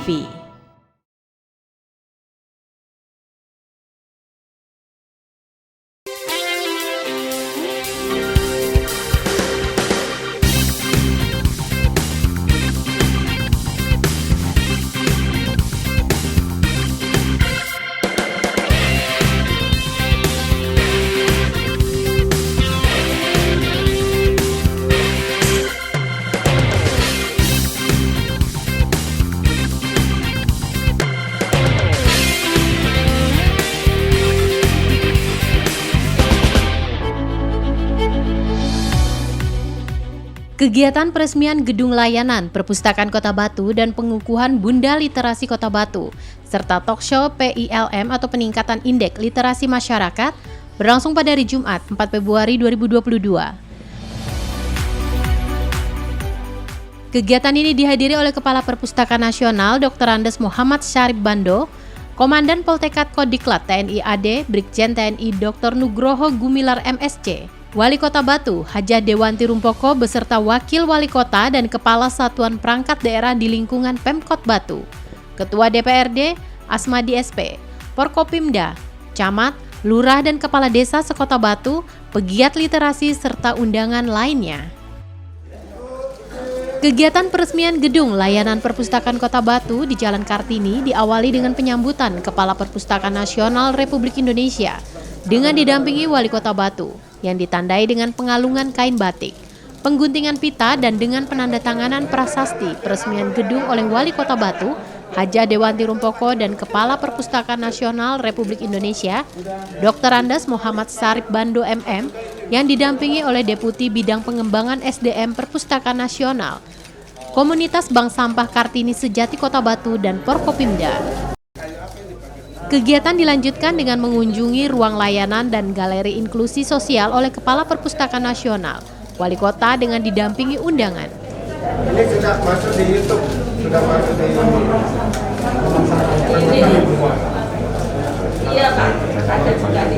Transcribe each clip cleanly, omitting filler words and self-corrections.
TV. Kegiatan peresmian Gedung Layanan Perpustakaan Kota Batu dan pengukuhan Bunda Literasi Kota Batu, serta talkshow PILM atau Peningkatan Indeks Literasi Masyarakat berlangsung pada hari Jumat 4 Februari 2022. Kegiatan ini dihadiri oleh Kepala Perpustakaan Nasional Dr. Andes Muhammad Syarif Bando, Komandan Poltekkad Kodiklat TNI AD Brigjen TNI Dr. Nugroho Gumilar MSc, Wali Kota Batu, Hajah Dewanti Rumpoko beserta Wakil Wali Kota dan Kepala Satuan Perangkat Daerah di lingkungan Pemkot Batu, Ketua DPRD, Asmadi SP, Porkopimda, Camat, Lurah dan Kepala Desa sekota Batu, pegiat literasi serta undangan lainnya. Kegiatan peresmian Gedung Layanan Perpustakaan Kota Batu di Jalan Kartini diawali dengan penyambutan Kepala Perpustakaan Nasional Republik Indonesia dengan didampingi Wali Kota Batu, yang ditandai dengan pengalungan kain batik, pengguntingan pita dan dengan penandatanganan prasasti peresmian gedung oleh Wali Kota Batu, Hajah Dewanti Rumpoko dan Kepala Perpustakaan Nasional Republik Indonesia, Dr. Andes Muhammad Syarif Bando MM, yang didampingi oleh Deputi Bidang Pengembangan SDM Perpustakaan Nasional, Komunitas Bank Sampah Kartini Sejati Kota Batu dan Porkopimda. Kegiatan dilanjutkan dengan mengunjungi ruang layanan dan galeri inklusi sosial oleh Kepala Perpustakaan Nasional, Wali Kota dengan didampingi undangan. Ini sudah masuk di YouTube, sudah masuk di Iya Pak, ada juga di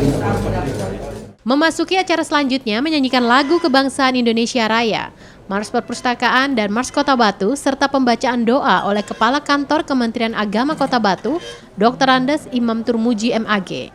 Memasuki acara selanjutnya menyanyikan lagu kebangsaan Indonesia Raya, Mars Perpustakaan dan Mars Kota Batu, serta pembacaan doa oleh Kepala Kantor Kementerian Agama Kota Batu, Dr. Andes Imam Turmuji MAG.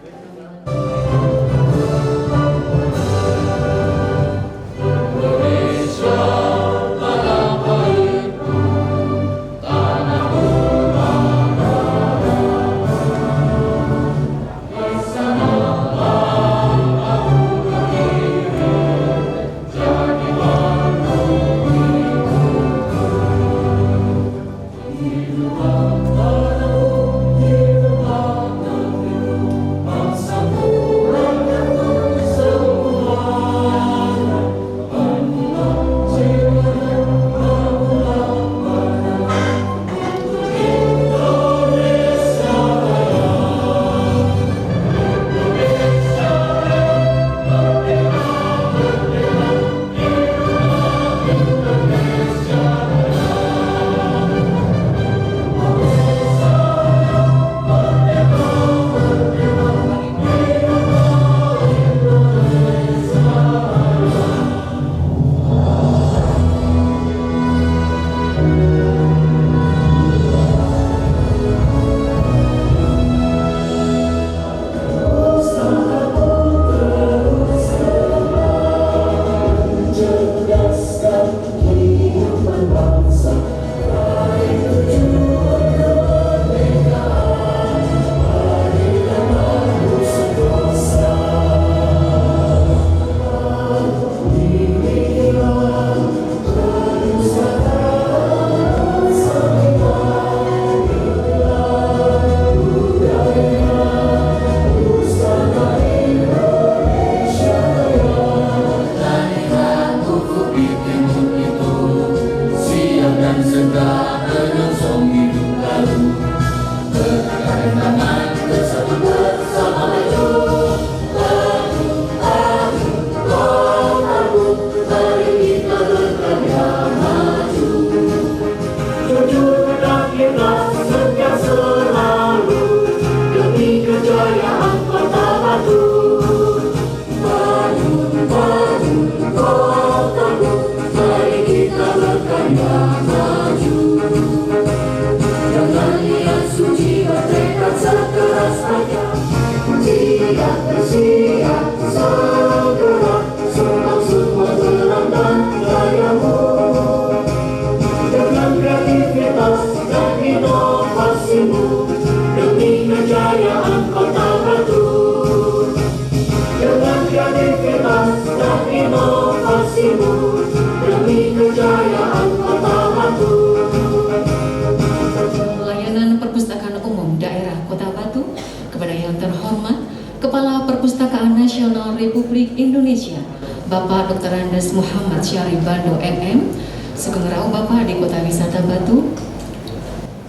terhormat Kepala Perpustakaan Nasional Republik Indonesia, Bapak Dr. Andes Muhammad Syarif Bando MM, Sugeng Raw Bapak di Kota Wisata Batu.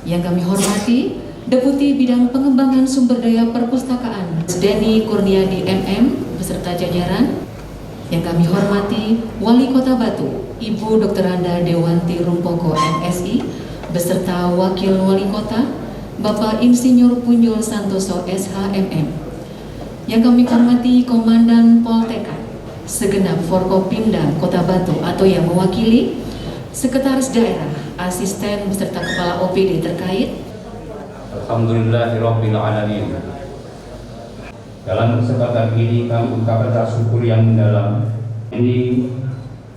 Yang kami hormati Deputi Bidang Pengembangan Sumber Daya Perpustakaan Denny Kurniadi MM beserta jajaran. Yang kami hormati Wali Kota Batu Ibu Dr. Anda Dewanti Rumpoko MSI beserta Wakil Wali Kota Bapak Insinyur Punyul Santoso SHMM. Yang kami hormati Komandan Poltekkad segenap Forkopimda Kota Batu atau yang mewakili, Sekretaris Daerah, Asisten beserta Kepala OPD terkait. Alhamdulillahirabbil alamin. Dalam kesempatan ini kami ungkapkan rasa syukur yang mendalam. Ini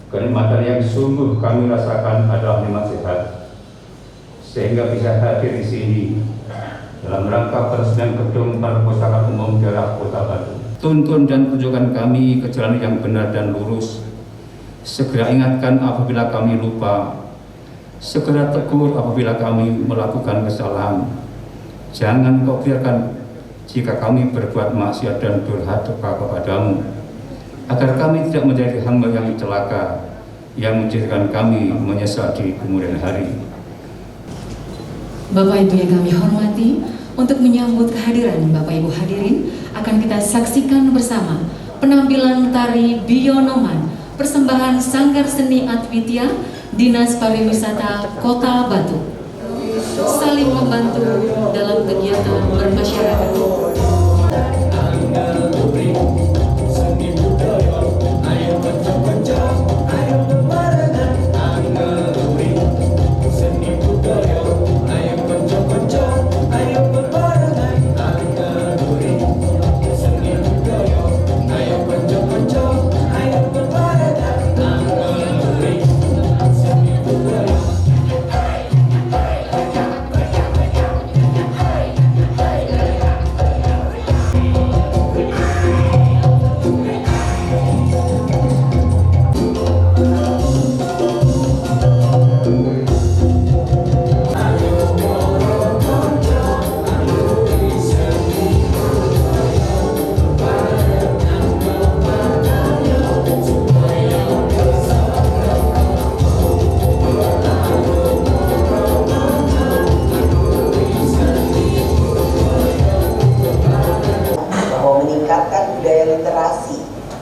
kenikmatan yang sungguh kami rasakan adalah nikmat sehat, sehingga bisa hadir di sini dalam rangka peresmian gedung Perpustakaan Umum Daerah Kota Batu. Tuntun dan tunjukkan kami ke jalan yang benar dan lurus. Segera ingatkan apabila kami lupa. Segera tegur apabila kami melakukan kesalahan. Jangan kau biarkan jika kami berbuat maksiat dan durhaka kepadamu, agar kami tidak menjadi hamba yang celaka, yang menjadikan kami menyesal di kemudian hari. Bapak Ibu yang kami hormati, untuk menyambut kehadiran Bapak Ibu hadirin, akan kita saksikan bersama penampilan tari Bionoman, persembahan Sanggar Seni Advitya, Dinas Pariwisata Kota Batu, saling membantu dalam kegiatan bermasyarakat.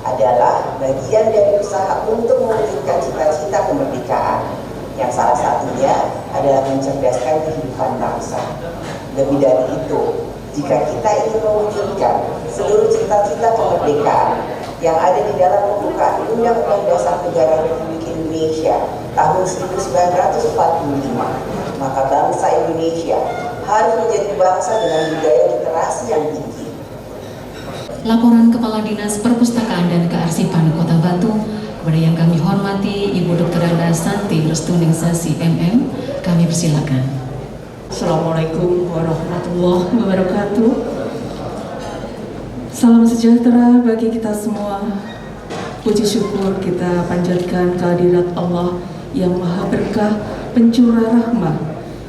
Adalah bagian dari usaha untuk mewujudkan cita-cita kemerdekaan yang salah satunya adalah mencerdaskan kehidupan bangsa. Lebih dari itu, jika kita ingin mewujudkan seluruh cita-cita kemerdekaan yang ada di dalam pembukaan Undang-Undang Dasar Negara Republik Indonesia tahun 1945, maka bangsa Indonesia harus menjadi bangsa dengan budaya literasi yang tinggi. Laporan Kepala Dinas Perpustakaan dan Kearsipan Kota Batu kepada yang kami hormati Ibu Dr. Anda Santi Restuningsasi MM, kami persilakan. Assalamualaikum warahmatullahi wabarakatuh. Salam sejahtera bagi kita semua. Puji syukur kita panjatkan kehadirat Allah yang Maha Berkah, Pencurah Rahmah,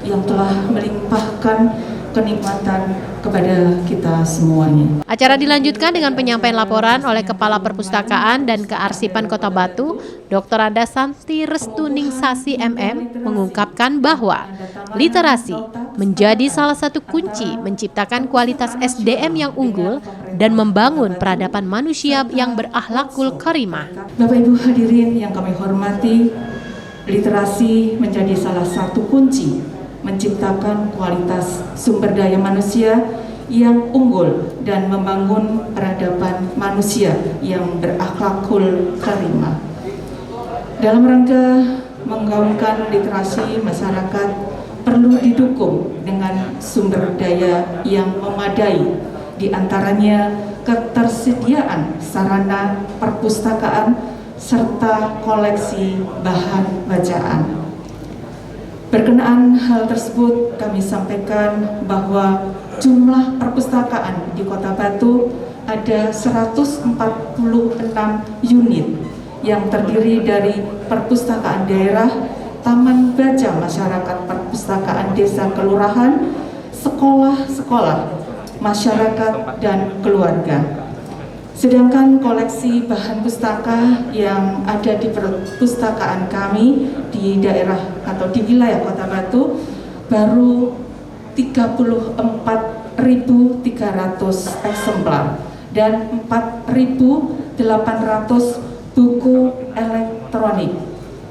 yang telah melimpahkan kenikmatan kepada kita semuanya. Acara dilanjutkan dengan penyampaian laporan oleh Kepala Perpustakaan dan Kearsipan Kota Batu, Dr. Anda Santi Restuningsasi MM, mengungkapkan bahwa literasi menjadi salah satu kunci menciptakan kualitas SDM yang unggul dan membangun peradaban manusia yang berakhlakul karimah. Bapak Ibu hadirin yang kami hormati, literasi menjadi salah satu kunci menciptakan kualitas sumber daya manusia yang unggul dan membangun peradaban manusia yang berakhlakul karimah. Dalam rangka menggaungkan literasi, masyarakat perlu didukung dengan sumber daya yang memadai, di antaranya ketersediaan sarana perpustakaan serta koleksi bahan bacaan. Berkenaan hal tersebut, kami sampaikan bahwa jumlah perpustakaan di Kota Batu ada 146 unit yang terdiri dari perpustakaan daerah, taman baca masyarakat, perpustakaan desa kelurahan, sekolah-sekolah, masyarakat dan keluarga. Sedangkan koleksi bahan pustaka yang ada di perpustakaan kami di daerah atau di wilayah Kota Batu baru 34.300 eksemplar dan 4.800 buku elektronik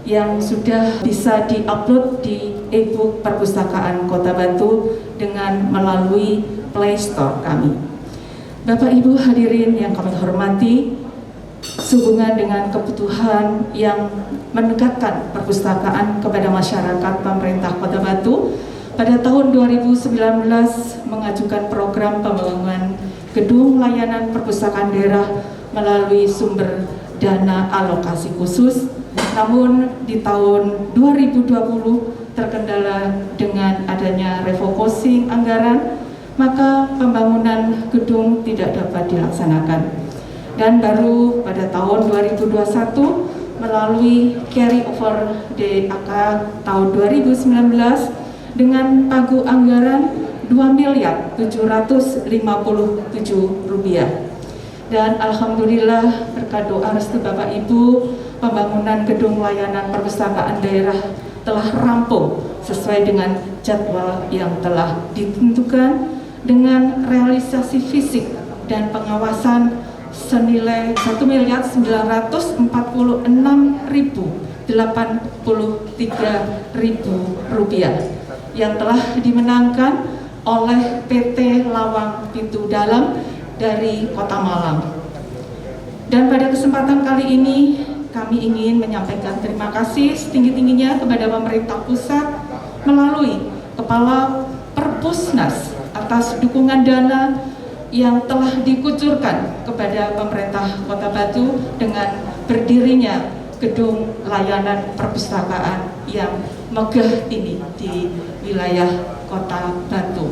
yang sudah bisa diupload di e-book perpustakaan Kota Batu dengan melalui Play Store kami. Bapak Ibu hadirin yang kami hormati, sehubungan dengan kebutuhan yang mendekatkan perpustakaan kepada masyarakat, pemerintah Kota Batu pada tahun 2019 mengajukan program pembangunan gedung layanan perpustakaan daerah melalui sumber dana alokasi khusus. Namun di tahun 2020 terkendala dengan adanya refocusing anggaran, maka pembangunan gedung tidak dapat dilaksanakan. Dan baru pada tahun 2021 melalui carry over DAK tahun 2019 dengan pagu anggaran Rp2.757.000. Dan alhamdulillah berkat doa restu Bapak Ibu, pembangunan gedung layanan perpustakaan daerah telah rampung sesuai dengan jadwal yang telah ditentukan dengan realisasi fisik dan pengawasan senilai Rp1.996.083 yang telah dimenangkan oleh PT Lawang Pintu Dalam dari Kota Malang. Dan pada kesempatan kali ini kami ingin menyampaikan terima kasih setinggi-tingginya kepada pemerintah pusat melalui Kepala Perpusnas atas dukungan dana yang telah dikucurkan kepada pemerintah Kota Batu dengan berdirinya gedung layanan perpustakaan yang megah ini di wilayah Kota Batu.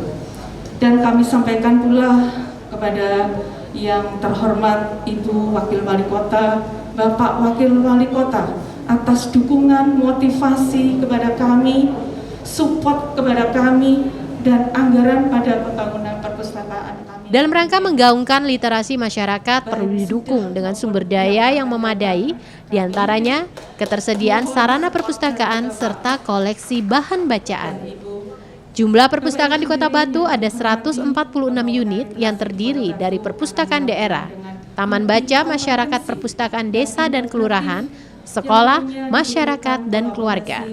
Dan kami sampaikan pula kepada yang terhormat Ibu Wakil Wali Kota, Bapak Wakil Wali Kota atas dukungan, motivasi kepada kami, support kepada kami, dan anggaran pada pembangunan perpustakaan kami. Dalam rangka menggaungkan literasi masyarakat perlu didukung dengan sumber daya yang memadai, diantaranya ketersediaan sarana perpustakaan serta koleksi bahan bacaan. Jumlah perpustakaan di Kota Batu ada 146 unit yang terdiri dari perpustakaan daerah, taman baca masyarakat, perpustakaan desa dan kelurahan, sekolah, masyarakat, dan keluarga.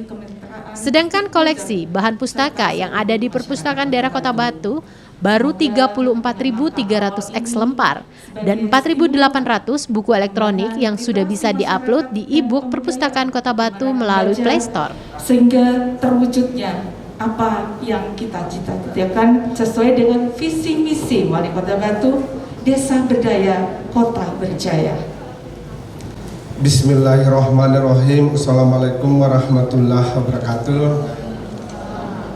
Sedangkan koleksi bahan pustaka yang ada di perpustakaan daerah Kota Batu baru 34.300 eksemplar dan 4.800 buku elektronik yang sudah bisa diupload di e-book perpustakaan Kota Batu melalui Play Store. Sehingga terwujudnya apa yang kita cita-citakan sesuai dengan visi misi Wali Kota Batu, Desa Berdaya, Kota Berjaya. Bismillahirrahmanirrahim. Assalamualaikum warahmatullahi wabarakatuh.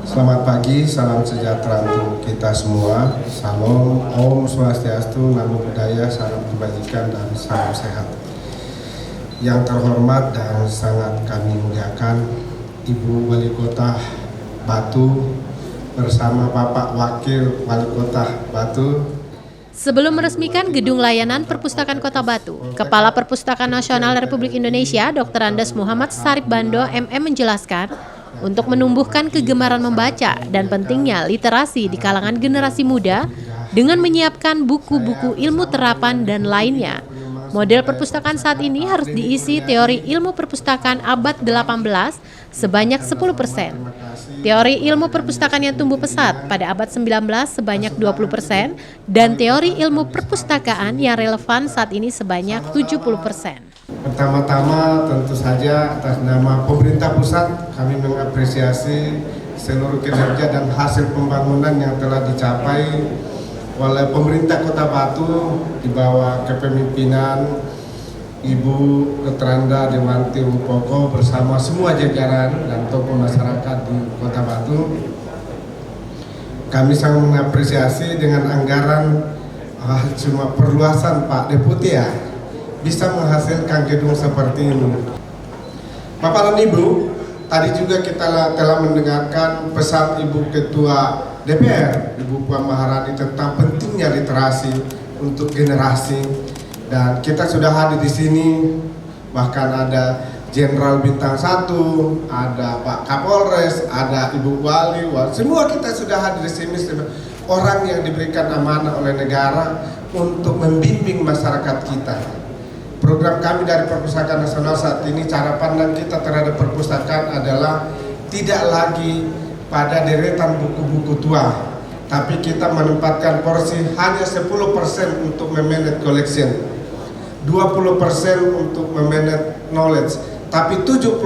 Selamat pagi, salam sejahtera untuk kita semua. Salam, Om Swastiastu, Namo Buddhaya, salam kebajikan dan salam sehat. Yang terhormat dan sangat kami muliakan Ibu Wali Kota Batu bersama Bapak Wakil Wali Kota Batu. Sebelum meresmikan gedung layanan perpustakaan Kota Batu, Kepala Perpustakaan Nasional Republik Indonesia Dr. Andes Muhammad Sarip Bando MM menjelaskan untuk menumbuhkan kegemaran membaca dan pentingnya literasi di kalangan generasi muda dengan menyiapkan buku-buku ilmu terapan dan lainnya. Model perpustakaan saat ini harus diisi teori ilmu perpustakaan abad 18 sebanyak 10%. Teori ilmu perpustakaan yang tumbuh pesat pada abad 19 sebanyak 20% dan teori ilmu perpustakaan yang relevan saat ini sebanyak 70%. Pertama-tama tentu saja atas nama pemerintah pusat kami mengapresiasi seluruh kinerja dan hasil pembangunan yang telah dicapai oleh pemerintah Kota Batu di bawah kepemimpinan Ibu Dr. Anda Dewanti Rumpoko bersama semua jajaran dan tokoh masyarakat di Kota Batu. Kami sangat mengapresiasi dengan anggaran cuma perluasan Pak Deputi ya bisa menghasilkan gedung seperti ini. Bapak dan Ibu, tadi juga kita telah mendengarkan pesan Ibu Ketua DPR, Ibu Puan Maharani, tentang pentingnya literasi untuk generasi. Dan kita sudah hadir di sini, bahkan ada Jenderal Bintang 1, ada Pak Kapolres, ada Ibu Wali, semua kita sudah hadir di sini. Orang yang diberikan amanah oleh negara untuk membimbing masyarakat kita. Program kami dari Perpustakaan Nasional saat ini, cara pandang kita terhadap perpustakaan adalah tidak lagi pada deretan buku-buku tua, tapi kita menempatkan porsi hanya 10% untuk memanage collection, 20% untuk memanage knowledge, tapi 70%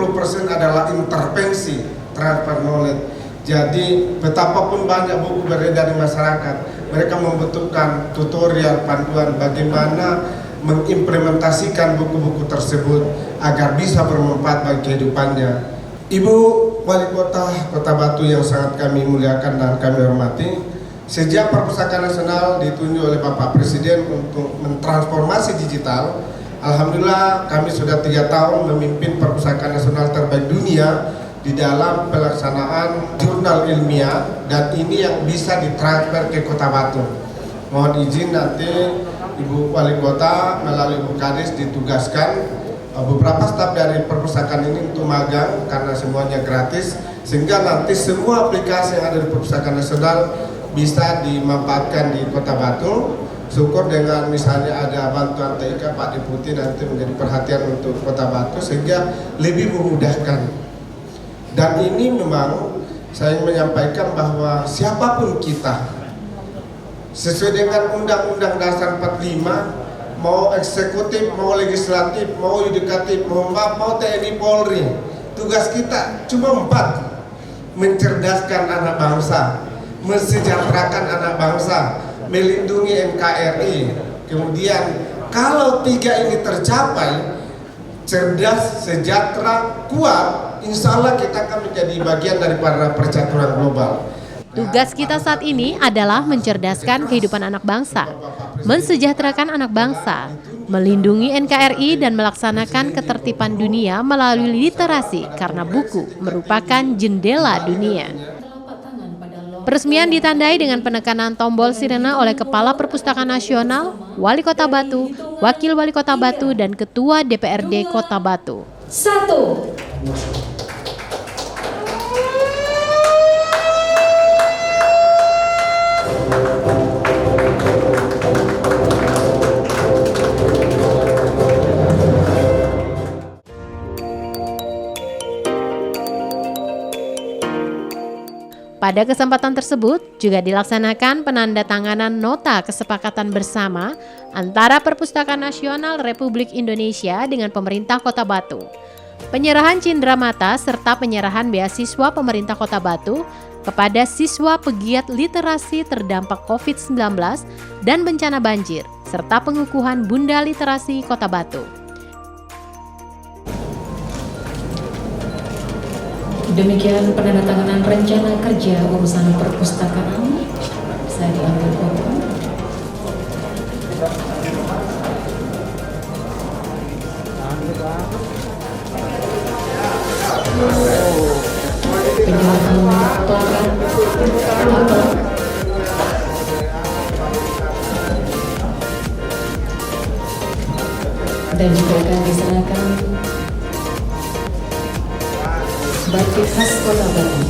adalah intervensi transfer knowledge. Jadi betapapun banyak buku beredar di masyarakat, mereka membutuhkan tutorial, panduan bagaimana mengimplementasikan buku-buku tersebut agar bisa bermanfaat bagi kehidupannya. Ibu Wali Kota Kota Batu yang sangat kami muliakan dan kami hormati, sejak Perpustakaan Nasional ditunjuk oleh Bapak Presiden untuk mentransformasi digital, alhamdulillah kami sudah 3 tahun memimpin Perpustakaan Nasional terbaik dunia di dalam pelaksanaan jurnal ilmiah, dan ini yang bisa ditransfer ke Kota Batu. Mohon izin nanti Ibu Wali Kota melalui Bu Kadis ditugaskan beberapa staf dari perpustakaan ini untuk magang karena semuanya gratis, sehingga nanti semua aplikasi yang ada di Perpustakaan Nasional bisa dimanfaatkan di Kota Batu. Syukur dengan misalnya ada bantuan TIK Pak Deputi nanti menjadi perhatian untuk Kota Batu sehingga lebih memudahkan. Dan ini memang saya ingin menyampaikan bahwa siapapun kita, sesuai dengan Undang-Undang Dasar 45, mau eksekutif, mau legislatif, mau yudikatif, mau TNI Polri, tugas kita cuma 4: mencerdaskan anak bangsa, mensejahterakan anak bangsa, melindungi NKRI. Kemudian kalau 3 ini tercapai, cerdas, sejahtera, kuat, insya Allah kita akan menjadi bagian daripada percaturan global. Tugas kita saat ini adalah mencerdaskan kehidupan anak bangsa, mensejahterakan anak bangsa, melindungi NKRI, dan melaksanakan ketertiban dunia melalui literasi karena buku merupakan jendela dunia. Peresmian ditandai dengan penekanan tombol sirena oleh Kepala Perpustakaan Nasional, Wali Kota Batu, Wakil Wali Kota Batu, dan Ketua DPRD Kota Batu. 1. Pada kesempatan tersebut juga dilaksanakan penandatanganan nota kesepakatan bersama antara Perpustakaan Nasional Republik Indonesia dengan pemerintah Kota Batu, penyerahan cindera mata serta penyerahan beasiswa pemerintah Kota Batu kepada siswa pegiat literasi terdampak COVID-19 dan bencana banjir, serta pengukuhan Bunda Literasi Kota Batu. Demikian penandatanganan rencana kerja urusan perpustakaan. Saya diambil foto. Penyerahan plakat dan juga akan diserahkan batik khas Kota Batu.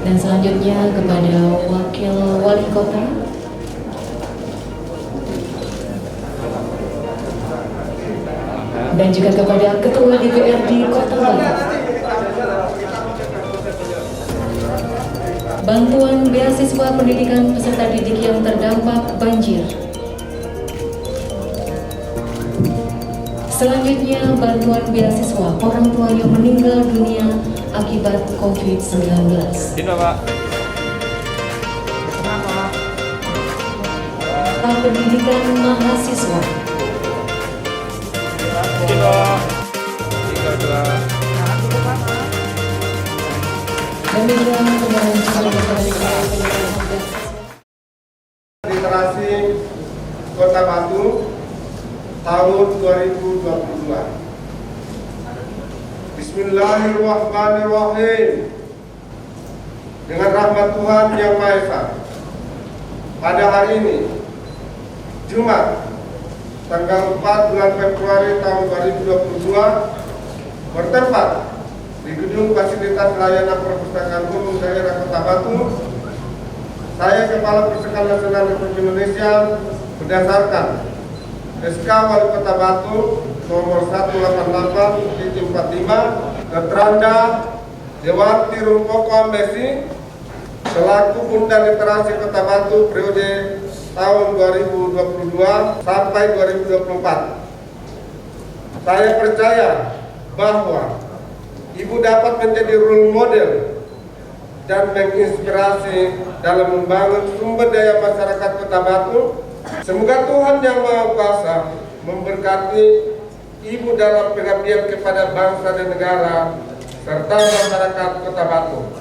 Dan selanjutnya kepada Wakil Wali Kota. Dan juga kepada Ketua DPRD Kota Batu. Bantuan beasiswa pendidikan peserta didik yang terdampak banjir. Selanjutnya bantuan beasiswa orang tua yang meninggal dunia akibat COVID-19. Pendidikan mahasiswa. Demikian penyampaian Literasi Kota Batu tahun 2022. Bismillahirrahmanirrahim. Dengan rahmat Tuhan Yang Maha Esa, pada hari ini, Jumat, tanggal 4 bulan Februari tahun 2022, bertempat di Gedung Fasilitas Layanan Perpustakaan Umum Daerah Kota Batu, saya Kepala Perpustakaan Nasional Republik Indonesia berdasarkan SK Wali Kota Batu nomor 188/45 Teranda Dewanti Rumpoko Mesi selaku Bunda Literasi Kota Batu periode tahun 2022 sampai 2024. Saya percaya bahwa Ibu dapat menjadi role model dan menginspirasi dalam membangun sumber daya masyarakat Kota Batu. Semoga Tuhan Yang Maha Kuasa memberkati Ibu dalam pengabdian kepada bangsa dan negara serta masyarakat Kota Batu.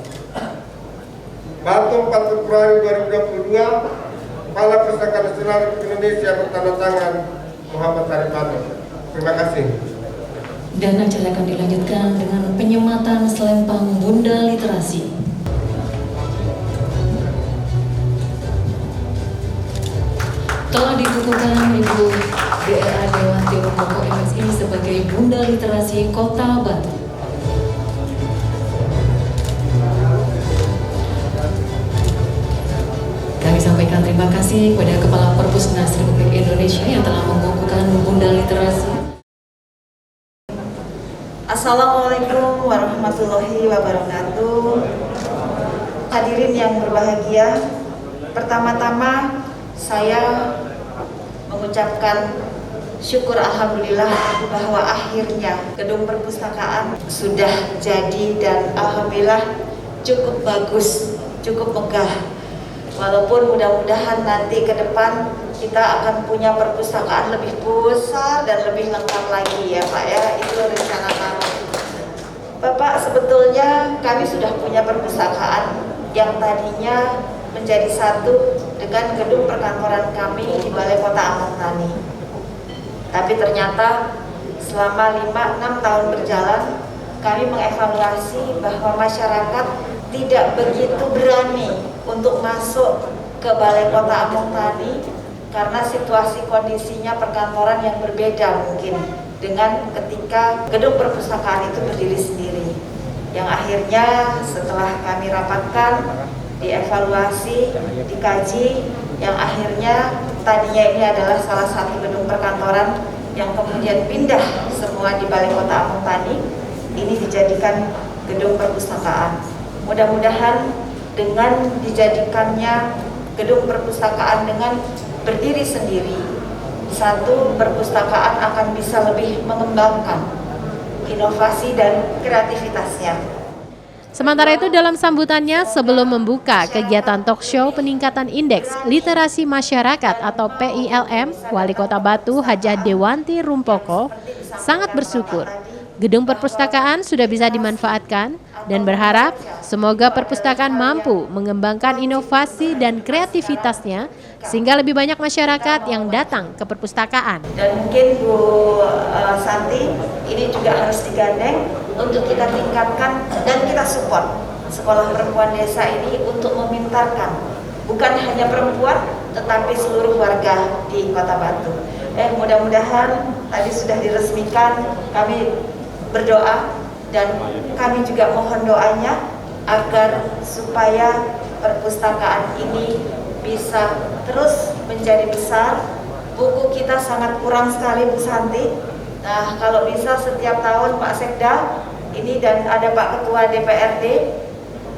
Batu 4 Februari 2022, Kepala Perpustakaan Nasional Republik Indonesia bertanda tangan Muhammad Syarif Bando. Terima kasih. dan acara akan dilanjutkan dengan penyematan selempang Bunda Literasi. Telah dikukuhkan Ibu DRA Dewanti Rumpoko MSI sebagai Bunda Literasi Kota Batu. Kami sampaikan terima kasih kepada Kepala Perpusnas Republik Indonesia yang telah mengukuhkan Bunda Literasi. Assalamualaikum warahmatullahi wabarakatuh. Hadirin yang berbahagia, pertama-tama saya mengucapkan syukur alhamdulillah bahwa akhirnya gedung perpustakaan sudah jadi dan alhamdulillah cukup bagus, cukup megah. Walaupun mudah-mudahan nanti ke depan kita akan punya perpustakaan lebih besar dan lebih lengkap lagi ya Pak ya, itu rencana kami. Bapak, sebetulnya kami sudah punya perpustakaan yang tadinya menjadi satu dengan gedung perkantoran kami di Balai Kota Among Tani. Tapi ternyata selama 5-6 tahun berjalan, kami mengevaluasi bahwa masyarakat tidak begitu berani untuk masuk ke Balai Kota Among Tani karena situasi kondisinya perkantoran yang berbeda mungkin dengan ketika gedung perpustakaan itu berdiri sendiri. Yang akhirnya setelah kami rapatkan, dievaluasi, dikaji, yang akhirnya tadinya ini adalah salah satu gedung perkantoran yang kemudian pindah semua di Balai Kota Among Tani, ini dijadikan gedung perpustakaan. Mudah-mudahan dengan dijadikannya gedung perpustakaan dengan berdiri sendiri, satu perpustakaan akan bisa lebih mengembangkan inovasi dan kreativitasnya. Sementara itu dalam sambutannya sebelum membuka kegiatan talk show peningkatan indeks literasi masyarakat atau PILM, Wali Kota Batu Hajah Dewanti Rumpoko sangat bersyukur gedung perpustakaan sudah bisa dimanfaatkan dan berharap semoga perpustakaan mampu mengembangkan inovasi dan kreativitasnya sehingga lebih banyak masyarakat yang datang ke perpustakaan. Dan mungkin Bu Santi ini juga harus digandeng untuk kita tingkatkan dan kita support Sekolah Perempuan Desa ini untuk memintarkan bukan hanya perempuan tetapi seluruh warga di Kota Batu. Mudah-mudahan tadi sudah diresmikan, kami berdoa dan kami juga mohon doanya agar supaya perpustakaan ini bisa terus menjadi besar. Buku kita sangat kurang sekali Bu Santi. Nah, kalau bisa setiap tahun Pak Sekda ini dan ada Pak Ketua DPRD,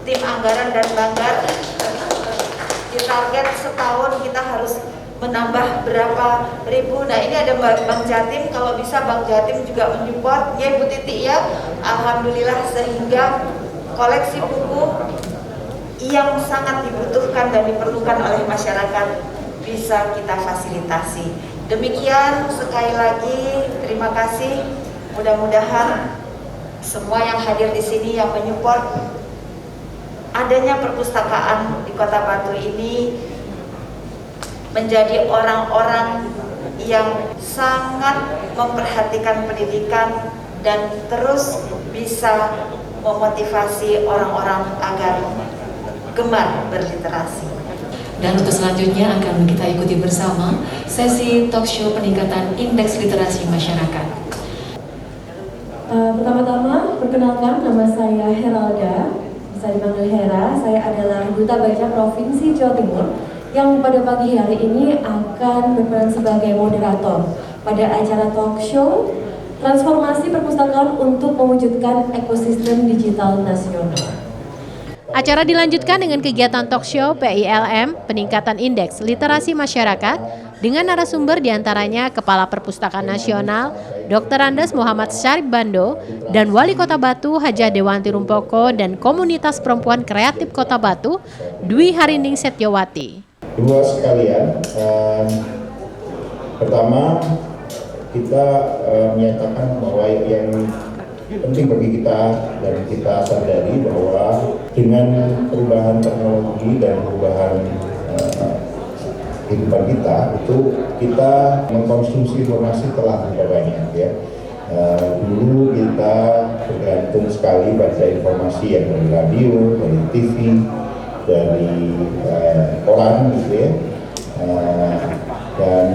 tim anggaran dan banggar, ditarget setahun kita harus menambah berapa ribu. Nah, ini ada Bang Jatim, kalau bisa Bang Jatim juga menyupport ya Bu Titi ya. Alhamdulillah sehingga koleksi buku yang sangat dibutuhkan dan diperlukan oleh masyarakat bisa kita fasilitasi. Demikian, sekali lagi terima kasih. Mudah-mudahan semua yang hadir di sini yang menyupport adanya perpustakaan di Kota Batu ini menjadi orang-orang yang sangat memperhatikan pendidikan dan terus bisa memotivasi orang-orang agar gemar berliterasi. Dan untuk selanjutnya akan kita ikuti bersama sesi talk show peningkatan indeks literasi masyarakat. Pertama-tama, perkenalkan, nama saya Heralda, saya dipanggil Hera. Saya adalah Duta Baca Provinsi Jawa Timur yang pada pagi hari ini akan berperan sebagai moderator pada acara talk show Transformasi Perpustakaan untuk Mewujudkan Ekosistem Digital Nasional. Acara dilanjutkan dengan kegiatan talk show PILM Peningkatan Indeks Literasi Masyarakat dengan narasumber diantaranya Kepala Perpustakaan Nasional Dr. Andes Muhammad Syarif Bando dan Wali Kota Batu Hajah Dewanti Rumpoko dan Komunitas Perempuan Kreatif Kota Batu Dwi Harining Setyowati. Dua sekalian, pertama kita menyatakan bahwa yang penting bagi kita dan kita sadari bahwa dengan perubahan teknologi dan perubahan kehidupan kita itu kita mengkonsumsi informasi telah lebih banyak ya. Dulu kita bergantung sekali pada informasi yang dari radio, dari TV, dari koran gitu ya, dan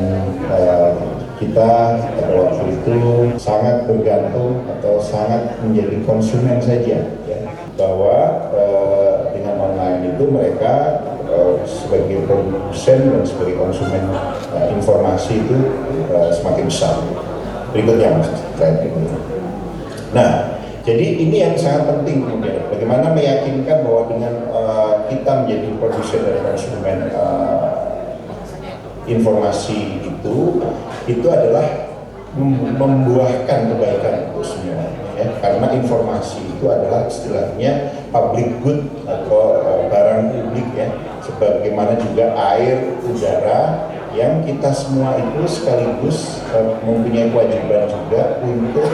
kita pada waktu itu sangat bergantung atau sangat menjadi konsumen saja ya. Bahwa dengan online itu mereka sebagai produsen dan sebagai konsumen informasi itu semakin besar. Berikutnya Mas, nah, jadi ini yang sangat penting kemudian bagaimana meyakinkan bahwa dengan kita menjadi produsen dan konsumen informasi itu adalah membuahkan kebaikan untuk semua ya. Karena informasi itu adalah istilahnya public good atau barang publik ya, sebagaimana juga air, udara yang kita semua itu sekaligus mempunyai kewajiban juga untuk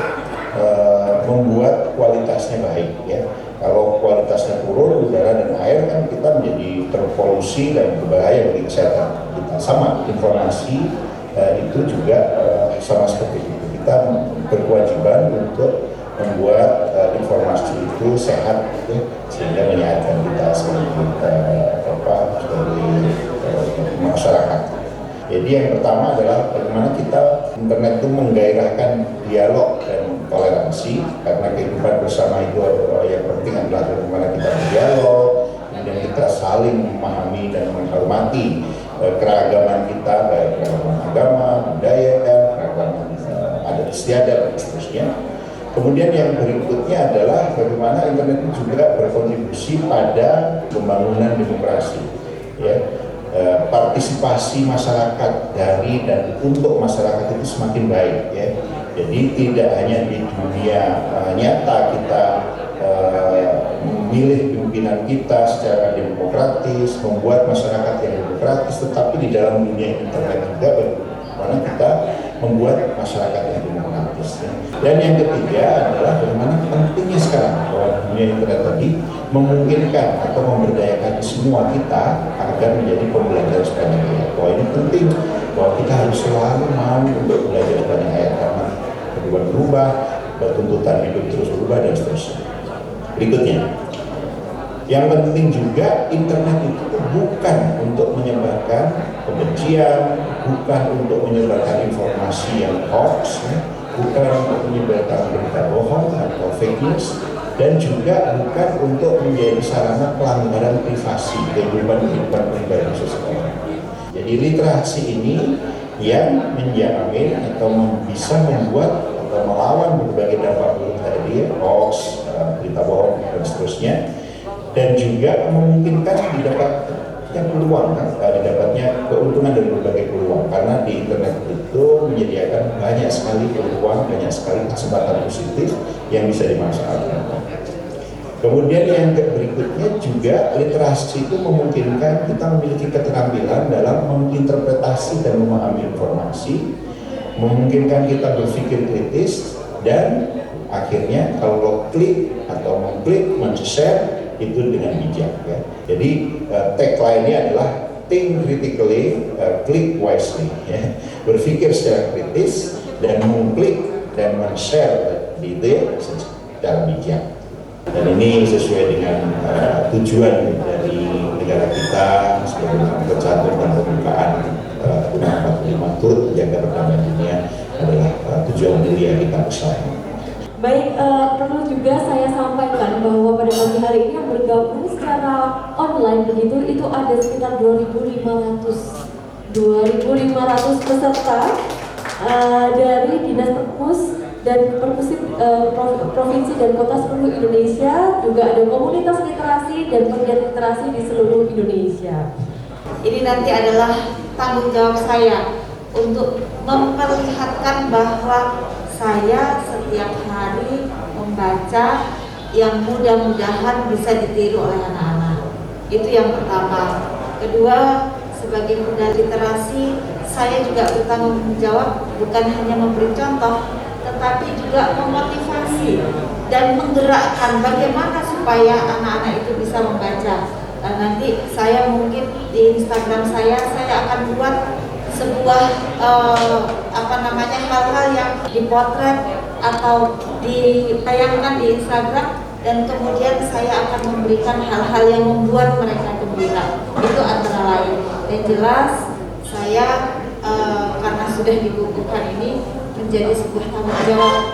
membuat kualitasnya baik ya. Kalau kualitasnya turun, udara dan air kan kita menjadi terpolusi dan berbahaya bagi kesehatan kita. Sama informasi itu juga sama seperti itu. Kita berkewajiban untuk membuat informasi itu sehat ya, sehingga menyehatkan kita sebagai masyarakat. Jadi yang pertama adalah bagaimana kita internet itu menggairahkan dialog dan toleransi, karena kehidupan bersama itu yang penting adalah bagaimana kita berdialog, kemudian kita saling memahami dan menghormati keragaman kita, baik keragaman agama, budaya, keragaman adat istiadat dan seterusnya. Kemudian yang berikutnya adalah bagaimana internet itu juga berkontribusi pada pembangunan demokrasi ya. Partisipasi masyarakat dari dan untuk masyarakat itu semakin baik ya. Jadi tidak hanya di dunia nyata kita memilih pimpinan kita secara demokratis, membuat masyarakat yang demokratis, tetapi di dalam dunia internet juga bagaimana kita membuat masyarakat yang demokratis ya. Dan yang ketiga adalah bagaimana pentingnya sekarang bahwa dunia internet tadi memungkinkan atau memberdayakan semua kita agar menjadi pembelajar sepanjang hayat. Bahwa ini penting bahwa kita harus selalu mau untuk belajar sepanjang hayat karena kehidupan berubah, tuntutan hidup terus berubah dan seterusnya. Berikutnya, yang penting juga internet itu bukan untuk menyebarkan kebencian, bukan untuk menyebarkan informasi yang hoax, bukan untuk menyebarkan berita bohong atau fake news, dan juga bukan untuk menjadi sarana pelanggaran privasi kehidupan pribadi seseorang. Jadi literasi ini yang menjamin atau bisa membuat atau melawan berbagai dampak buruk tadi, hoax, berita bohong dan seterusnya, dan juga memungkinkan didapatnya peluang, didapatnya keuntungan dari berbagai peluang, karena di internet itu menyediakan banyak sekali peluang, banyak sekali kesempatan positif yang bisa dimanfaatkan. Kemudian yang berikutnya juga literasi itu memungkinkan kita memiliki keterampilan dalam menginterpretasi dan memahami informasi, memungkinkan kita berpikir kritis, dan akhirnya kalau klik atau mengklik, men-share itu dengan bijak ya. Jadi tagline-nya adalah think critically, click wisely ya. Berpikir secara kritis dan mengklik dan men-share itu ya secara bijak. Dan ini sesuai dengan tujuan dari negara kita sebagai tercantum dan pembukaan Undang-Undang 45 turut menjaga perdamaian dunia adalah tujuan mulia kita bersama. Baik, perlu juga saya sampaikan bahwa pada pagi hari ini yang bergabung secara online begitu itu ada sekitar 2.500 peserta dari Dinas Perpus dan Perpusip Provinsi dan Kota seluruh Indonesia, juga ada komunitas literasi dan pegiat literasi di seluruh Indonesia. Ini nanti adalah tanggung jawab saya untuk memperlihatkan bahwa saya setiap hari membaca yang mudah-mudahan bisa ditiru oleh anak-anak. Itu yang pertama. Kedua, sebagai Bunda Literasi, saya juga bertanggung jawab bukan hanya memberi contoh, tetapi juga memotivasi dan menggerakkan bagaimana supaya anak-anak itu bisa membaca. Dan nanti saya mungkin di Instagram saya akan buat sebuah hal-hal yang dipotret atau ditayangkan di Instagram, dan kemudian saya akan memberikan hal-hal yang membuat mereka gembira. Itu antara lain. Dan jelas saya karena sudah dikukuhkan ini menjadi sebuah tanggung jawab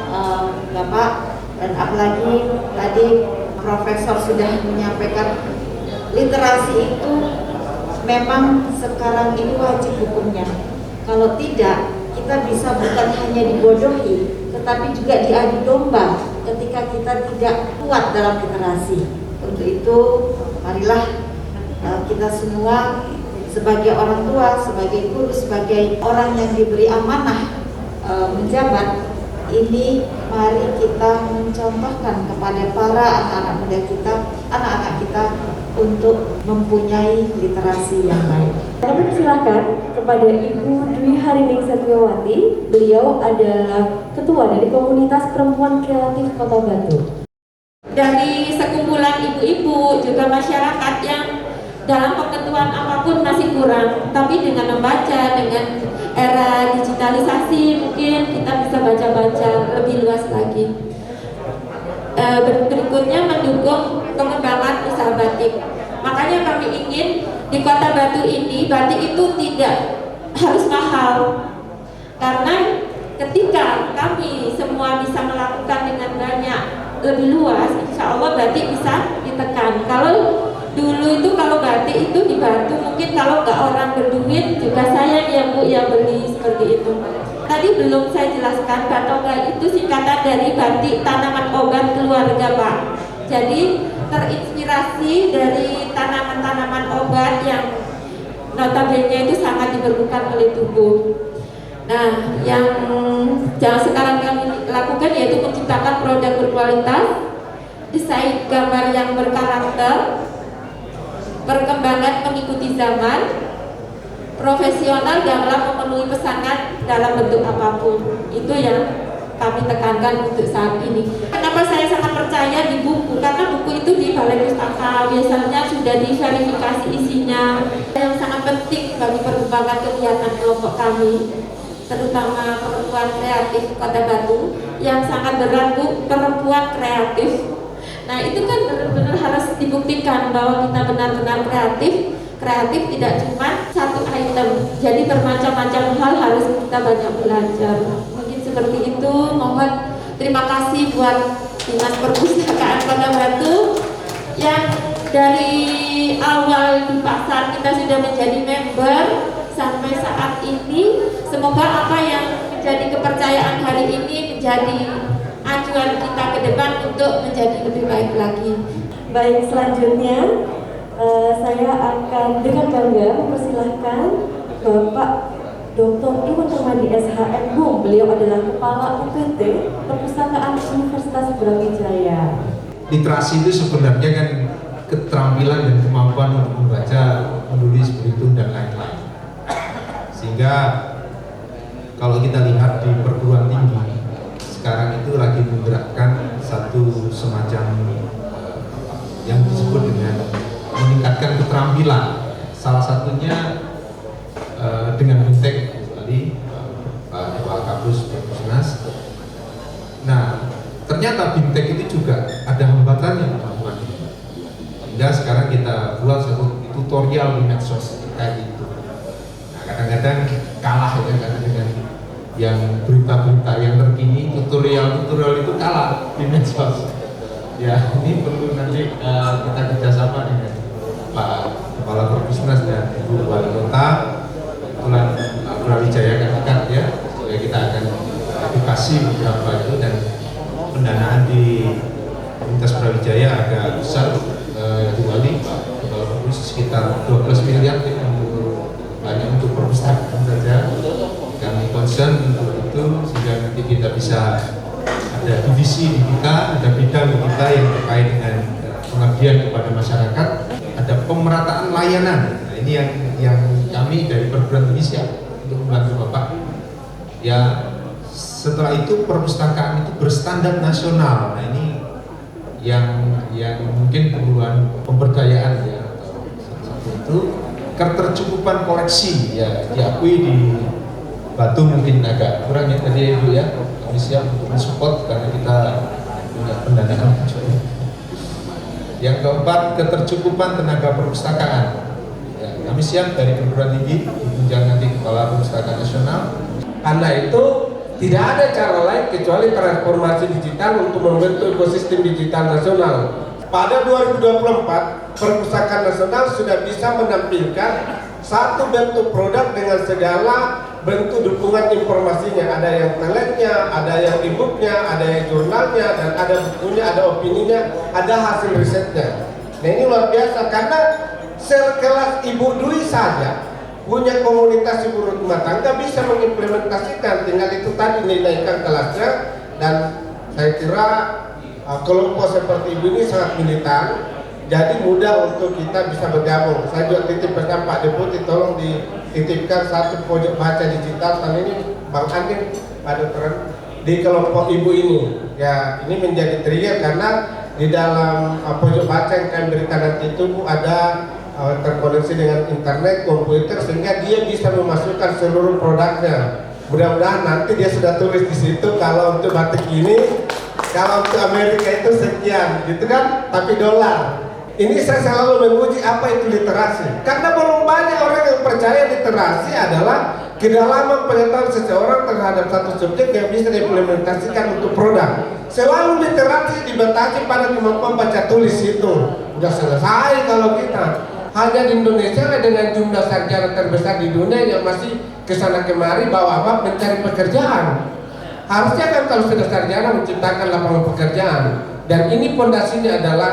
Bapak, dan apalagi tadi Profesor sudah menyampaikan literasi itu memang sekarang ini wajib hukumnya. Kalau tidak, kita bisa bukan hanya dibodohi, tetapi juga diadu domba ketika kita tidak kuat dalam literasi. Untuk itu, marilah kita semua sebagai orang tua, sebagai guru, sebagai orang yang diberi amanah menjabat, ini mari kita mencontohkan kepada para anak-anak muda kita, anak-anak kita untuk mempunyai literasi yang baik. Kami persilakan kepada Ibu Dwi Harining Setiawati. Beliau adalah ketua dari Komunitas Perempuan Kreatif Kota Batu. Dari sekumpulan ibu-ibu juga masyarakat yang dalam pengetahuan apapun masih kurang, tapi dengan membaca, dengan era digitalisasi mungkin kita bisa baca-baca lebih luas lagi. Berikutnya mendukung pengembangan usaha batik. Makanya kami ingin di Kota Batu ini batik itu tidak harus mahal, karena ketika kami semua bisa melakukan dengan banyak lebih luas, insya Allah batik bisa ditekan. Kalau dulu itu kalau batik itu di Batu mungkin kalau nggak orang berduit juga sayang ya Bu yang beli seperti itu. Tadi belum saya jelaskan, Batongga itu singkatan dari batik tanaman obat keluarga Pak. Jadi terinspirasi dari tanaman-tanaman obat yang notabene itu sangat diperlukan oleh tubuh. Nah, yang sekarang kami lakukan yaitu menciptakan produk berkualitas, desain gambar yang berkarakter, perkembangan mengikuti zaman, profesional dalam memenuhi pesanan dalam bentuk apapun. Itu yang kami tekankan untuk saat ini. Kenapa saya sangat percaya di buku? Karena buku itu di Balai Pustaka biasanya sudah diverifikasi isinya. Yang sangat penting bagi perkembangan kegiatan kelompok kami, terutama perempuan kreatif Kota Batu, yang sangat berat Bu, perempuan kreatif. Nah itu kan benar-benar harus dibuktikan bahwa kita benar-benar kreatif. Kreatif tidak cuma satu item, jadi bermacam-macam hal harus kita banyak belajar. Mungkin seperti itu. Mohon terima kasih buat Dinas Perpustakaan Kota Batu yang dari awal di pasar kita sudah menjadi member sampai saat ini. Semoga apa yang menjadi kepercayaan hari ini menjadi acuan kita ke depan untuk menjadi lebih baik lagi. Baik, selanjutnya saya akan dengan bangga mempersilahkan Bapak Dr. Iwan Permadi SHM Bung. Beliau adalah Kepala UPT Perpustakaan Universitas Brawijaya. Literasi itu sebenarnya kan keterampilan dan kemampuan untuk membaca, menulis, berhitung, dan lain-lain. Sehingga kalau kita lihat di perguruan tinggi sekarang itu lagi menggerakkan satu semacam yang disebut dengan meningkatkan keterampilan. Salah satunya dengan BIMTEK tadi Pak Kepala Kapus Perpusnas. Nah, ternyata BIMTEK itu juga ada hambatannya, teman-teman. Hingga sekarang kita buat satu tutorial di medsos kayak gitu. Nah, kadang-kadang kalah ya karena dengan yang berita-berita yang terkini, tutorial itu kalah di medsos. Ya, ini perlu nanti kita kerjasama dengan Pak Kepala Perpusnas dan Ibu Wali Kota. Kebetulan Brawijaya kan dekat ya, supaya kita akan edukasi beberapa itu, dan pendanaan di Universitas Brawijaya agak besar, Ibu Wali, Pak Kepala Perpusnas sekitar 12 miliar ya, untuk perpustakaan saja. Kami concern untuk itu sehingga nanti kita bisa ada divisi di kita, ada bidang di kita yang terkait dengan pengabdian kepada masyarakat, ada pemerataan layanan. Nah, ini yang kami dari perguruan tinggi siap untuk membantu Bapak. Ya, setelah itu perpustakaan itu berstandar nasional. Nah, ini yang mungkin perluan pemberdayaan ya, atau salah satu itu ketercukupan koleksi ya, diakui di Batu mungkin agak kurang ya tadi Ibu ya. Kami siap untuk mensupport karena kita punya pendanaan. Yang keempat, ketercukupan tenaga perpustakaan. Ya, kami siap dari perguruan tinggi ditunjang nanti Kepala Perpustakaan Nasional. Karena itu tidak ada cara lain kecuali transformasi digital untuk membentuk ekosistem digital nasional. Pada 2024, Perpustakaan Nasional sudah bisa menampilkan satu bentuk produk dengan segala bentuk dukungan informasinya. Ada yang teletnya, ada yang e-booknya, ada yang jurnalnya, dan ada bukunya, ada opininya, ada hasil risetnya. Nah, ini luar biasa karena sekelas Ibu Dwi saja punya komunitas ibu rumah tangga bisa mengimplementasikan, tinggal itu tadi dinaikkan kelasnya. Dan saya kira kelompok seperti Ibu ini sangat militan, jadi mudah untuk kita bisa bergabung. Saya juga titip pesan Pak Deputi, tolong dititipkan satu pojok baca digital. Tahun ini Bang Andin, Pak Dokter, di kelompok Ibu ini. Ya, ini menjadi trigger karena di dalam pojok baca yang kami berikan nanti itu ada terkoneksi dengan internet, komputer, sehingga dia bisa memasukkan seluruh produknya. Mudah-mudahan nanti dia sudah tulis di situ kalau untuk batik ini, kalau untuk Amerika itu sekian, gitu kan? Tapi dolar. Ini saya selalu menguji apa itu literasi. Karena belum banyak orang yang percaya literasi adalah kedalaman pengetahuan seseorang terhadap satu subjek yang bisa diimplementasikan untuk produk. Selalu literasi dibatasi pada kemampuan baca tulis itu. Udah selesai kalau kita. Hanya di Indonesia dengan jumlah sarjana terbesar di dunia yang masih kesana kemari bawa mencari pekerjaan. Harusnya kan kalau sudah sarjana menciptakan lapangan pekerjaan. Dan ini fondasinya adalah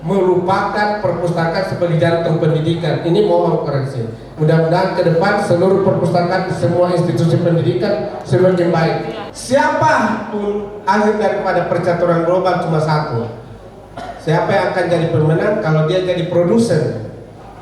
melupakan perpustakaan sebagai jantung pendidikan. Ini mohon koreksi. Mudah-mudahan ke depan seluruh perpustakaan di semua institusi pendidikan semakin baik. Siapa pun akhir daripada percaturan global cuma satu. Siapa yang akan jadi pemenang kalau dia jadi produsen,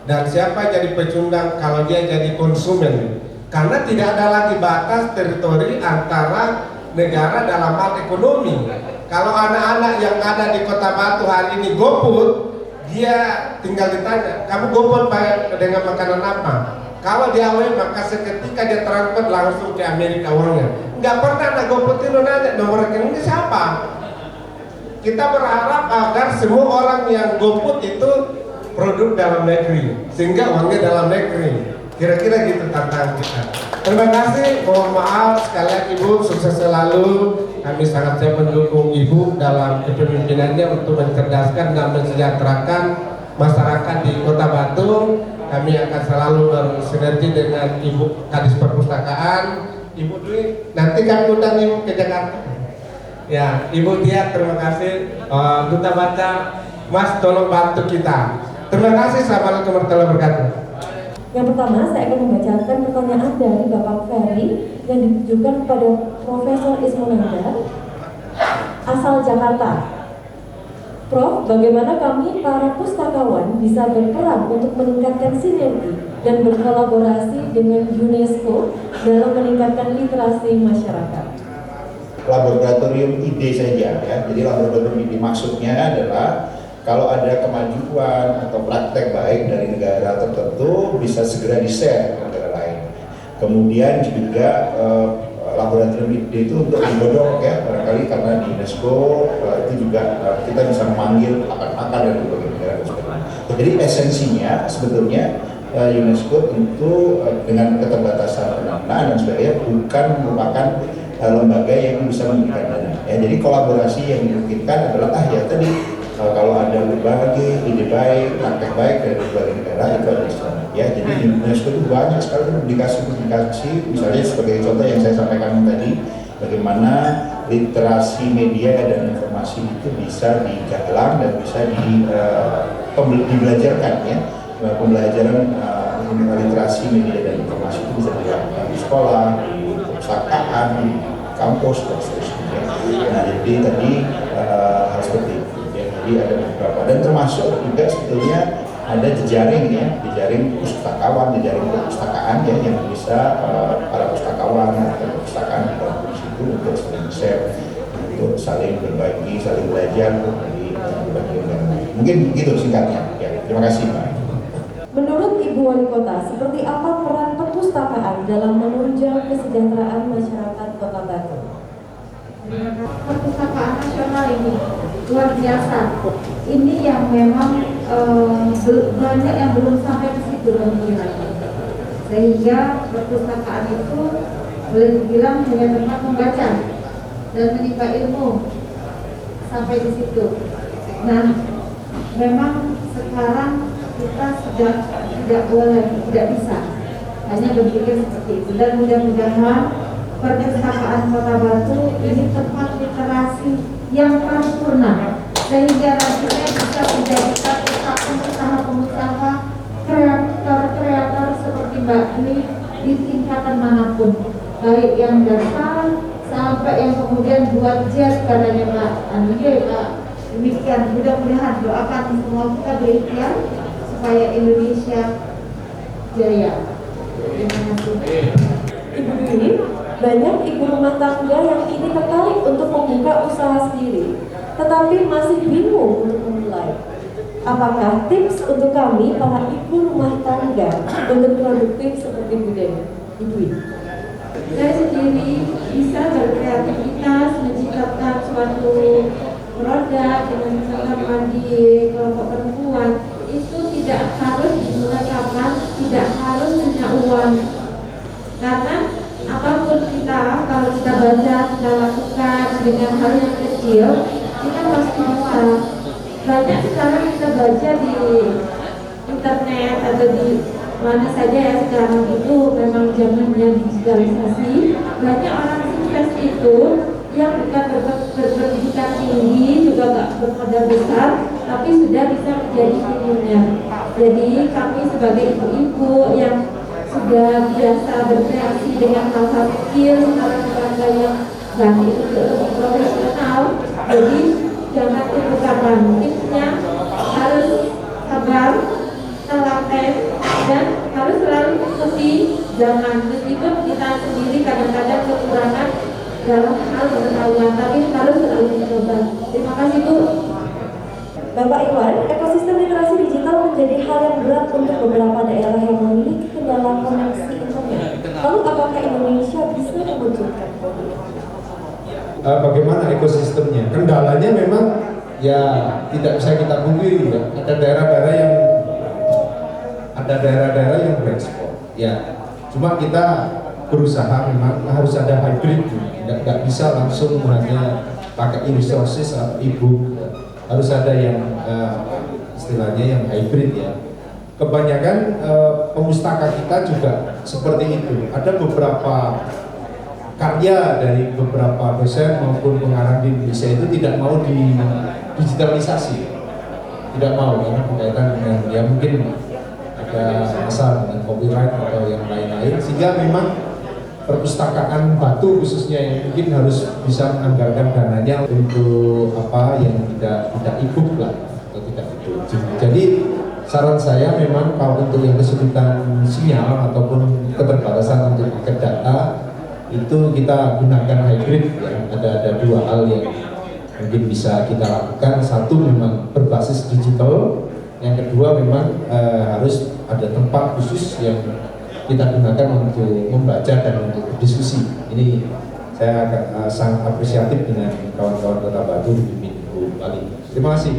dan siapa jadi pecundang kalau dia jadi konsumen. Karena tidak ada lagi batas teritori antara negara dalam hal ekonomi. Kalau anak-anak yang ada di Kota Batu hari ini GoFood, dia tinggal ditanya, kamu GoFood dengan makanan apa? Kalau dia awal, maka seketika dia transfer langsung ke Amerika uangnya. Nggak pernah anak GoFood itu nanya nomor rekeningnya siapa. Kita berharap agar semua orang yang GoFood itu produk dalam negeri, sehingga uangnya dalam negeri. Kira-kira gitu tantangan kita. Terima kasih, mohon maaf sekali lagi Ibu, sukses selalu. Kami sangat siap mendukung Ibu dalam kepemimpinannya untuk mencerdaskan dan mensejahterakan masyarakat di Kota Batu. Kami akan selalu bersinergi dengan Ibu Kadis Perpustakaan, Ibu Dwi. Nanti kami undang Ibu ke Jakarta. Ya, Ibu Tia, terima kasih. Duta Baca, Mas tolong bantu kita. Terima kasih. Assalamualaikum warahmatullahi wabarakatuh. Yang pertama, saya akan membacakan pertanyaan dari Bapak Ferry yang ditujukan kepada Profesor Ismunanda, asal Jakarta. Prof, bagaimana kami para pustakawan bisa berperan untuk meningkatkan sinergi dan berkolaborasi dengan UNESCO dalam meningkatkan literasi masyarakat? Laboratorium ide saja ya. Jadi laboratorium ide maksudnya adalah kalau ada kemajuan atau praktek baik dari negara tertentu bisa segera di-share ke negara lain. Kemudian juga laboratorium ide itu untuk digodok ya, barangkali karena di UNESCO itu juga kita bisa memanggil pakar-pakar dari berbagai negara dan sebagainya. Jadi esensinya sebetulnya UNESCO tentu dengan keterbatasan pendanaan dan sebagainya bukan merupakan lembaga yang bisa memberikan dana. Ya, jadi kolaborasi yang dimungkinkan adalah tadi kalau ada berbagai ide baik, praktek baik dari berbagai negara itu ada istilah. Ya, jadi di UNESCO itu banyak sekali publikasi, misalnya sebagai contoh yang saya sampaikan tadi, bagaimana literasi media dan informasi itu bisa digalang dan bisa dibelajarkan ya. Pembelajaran literasi media dan informasi itu bisa dilakukan di sekolah, di perpustakaan, di kampus dan seterusnya. Nah, jadi tadi hal seperti itu. Ya. Jadi ada beberapa dan termasuk juga sebetulnya ada jejaring pustakawan, jejaring perpustakaan ya yang bisa para pustakawan atau perpustakaan di dalam situ untuk saling share, untuk saling berbagi, saling belajar dari berbagai negara. Mungkin begitu singkatnya. Ya, terima kasih Pak. Menurut Ibu Wali Kota, seperti apa peran perpustakaan dalam menunjang kesejahteraan masyarakat Kota Batu? Perpustakaan nasional ini luar biasa. Ini yang memang banyak yang belum sampai ke situ sehingga perpustakaan itu boleh dibilang hanya tempat membaca dan menimba ilmu sampai di situ. Nah, memang sekarang kita sudah tidak bisa hanya berpikir seperti itu, dan mudah-mudahan perpustakaan Kota Batu ini tempat literasi yang paripurna sehingga nantinya bisa menjadikan pengusaha-pengusaha kreator seperti Mbak Dwi di tingkatan manapun, baik yang dasar sampai yang kemudian buat jazz katanya Pak Pak. Demikian, mudah-mudahan doakan semua kita berikhtiar supaya Indonesia jaya. Terima kasih. Ibu Dwi, banyak ibu rumah tangga yang kini tertarik untuk membuka usaha sendiri, tetapi masih bingung untuk memulai. Apakah tips untuk kami para ibu rumah tangga untuk produktif seperti Bu Deni? Ibu Dwi. Saya sendiri bisa berkreativitas menciptakan suatu produk dengan teman-teman di kelompok perempuan. Itu tidak harus mengatakan, tidak harus punya uang, karena apapun kita, kalau kita baca, kita lakukan dengan hal yang kecil, kita pasti bisa. Banyak sekarang kita baca di internet atau di mana saja ya sekarang itu memang zamannya digitalisasi. Banyak orang sukses itu yang bukan berpendidikan tinggi, juga nggak bermodal besar, tapi sudah bisa menjadi milioner. Jadi kami sebagai ibu-ibu yang sudah biasa berkreasi dengan hal-hal kecil, sekarang yang berani untuk lebih profesional, jadi jangan lupakan, tipsnya harus sabar, telaten, dan harus selalu ikuti. Jangan, meskipun kita sendiri kadang-kadang kekurangan dalam hal pengetahuan, tapi harus selalu mencoba. Terima kasih Bu. Bapak Iwan, ekosistem literasi digital menjadi hal yang berat untuk beberapa daerah yang memiliki kendala koneksi internet. Lalu apakah Indonesia bisa mewujudkan ini? Bagaimana ekosistemnya? Kendalanya memang ya tidak bisa kita pungkiri ya. Ada daerah-daerah yang berekspor. Ya, cuma kita berusaha memang harus ada hybrid, tidak bisa langsung hanya pakai e-resources atau e-book, harus ada yang istilahnya yang hybrid ya. Kebanyakan pemustaka kita juga seperti itu. Ada beberapa karya dari beberapa dosen maupun pengarang di Indonesia itu tidak mau digitalisasi, tidak mau karena berkaitan dengan ya mungkin ada masalah dengan copyright atau yang lain-lain, sehingga memang perpustakaan Batu khususnya yang mungkin harus bisa menganggarkan dananya untuk apa yang tidak e-book lah atau tidak itu. Jadi saran saya memang kalau untuk yang kesulitan sinyal ataupun keterbatasan untuk data itu kita gunakan hybrid ya. Ada dua hal yang mungkin bisa kita lakukan. Satu, memang berbasis digital. Yang kedua, memang harus ada tempat khusus yang kita gunakan untuk membaca dan untuk berdiskusi. Ini saya sangat apresiatif dengan kawan-kawan Kota Batu dipimpin Bu Wali. Terima kasih.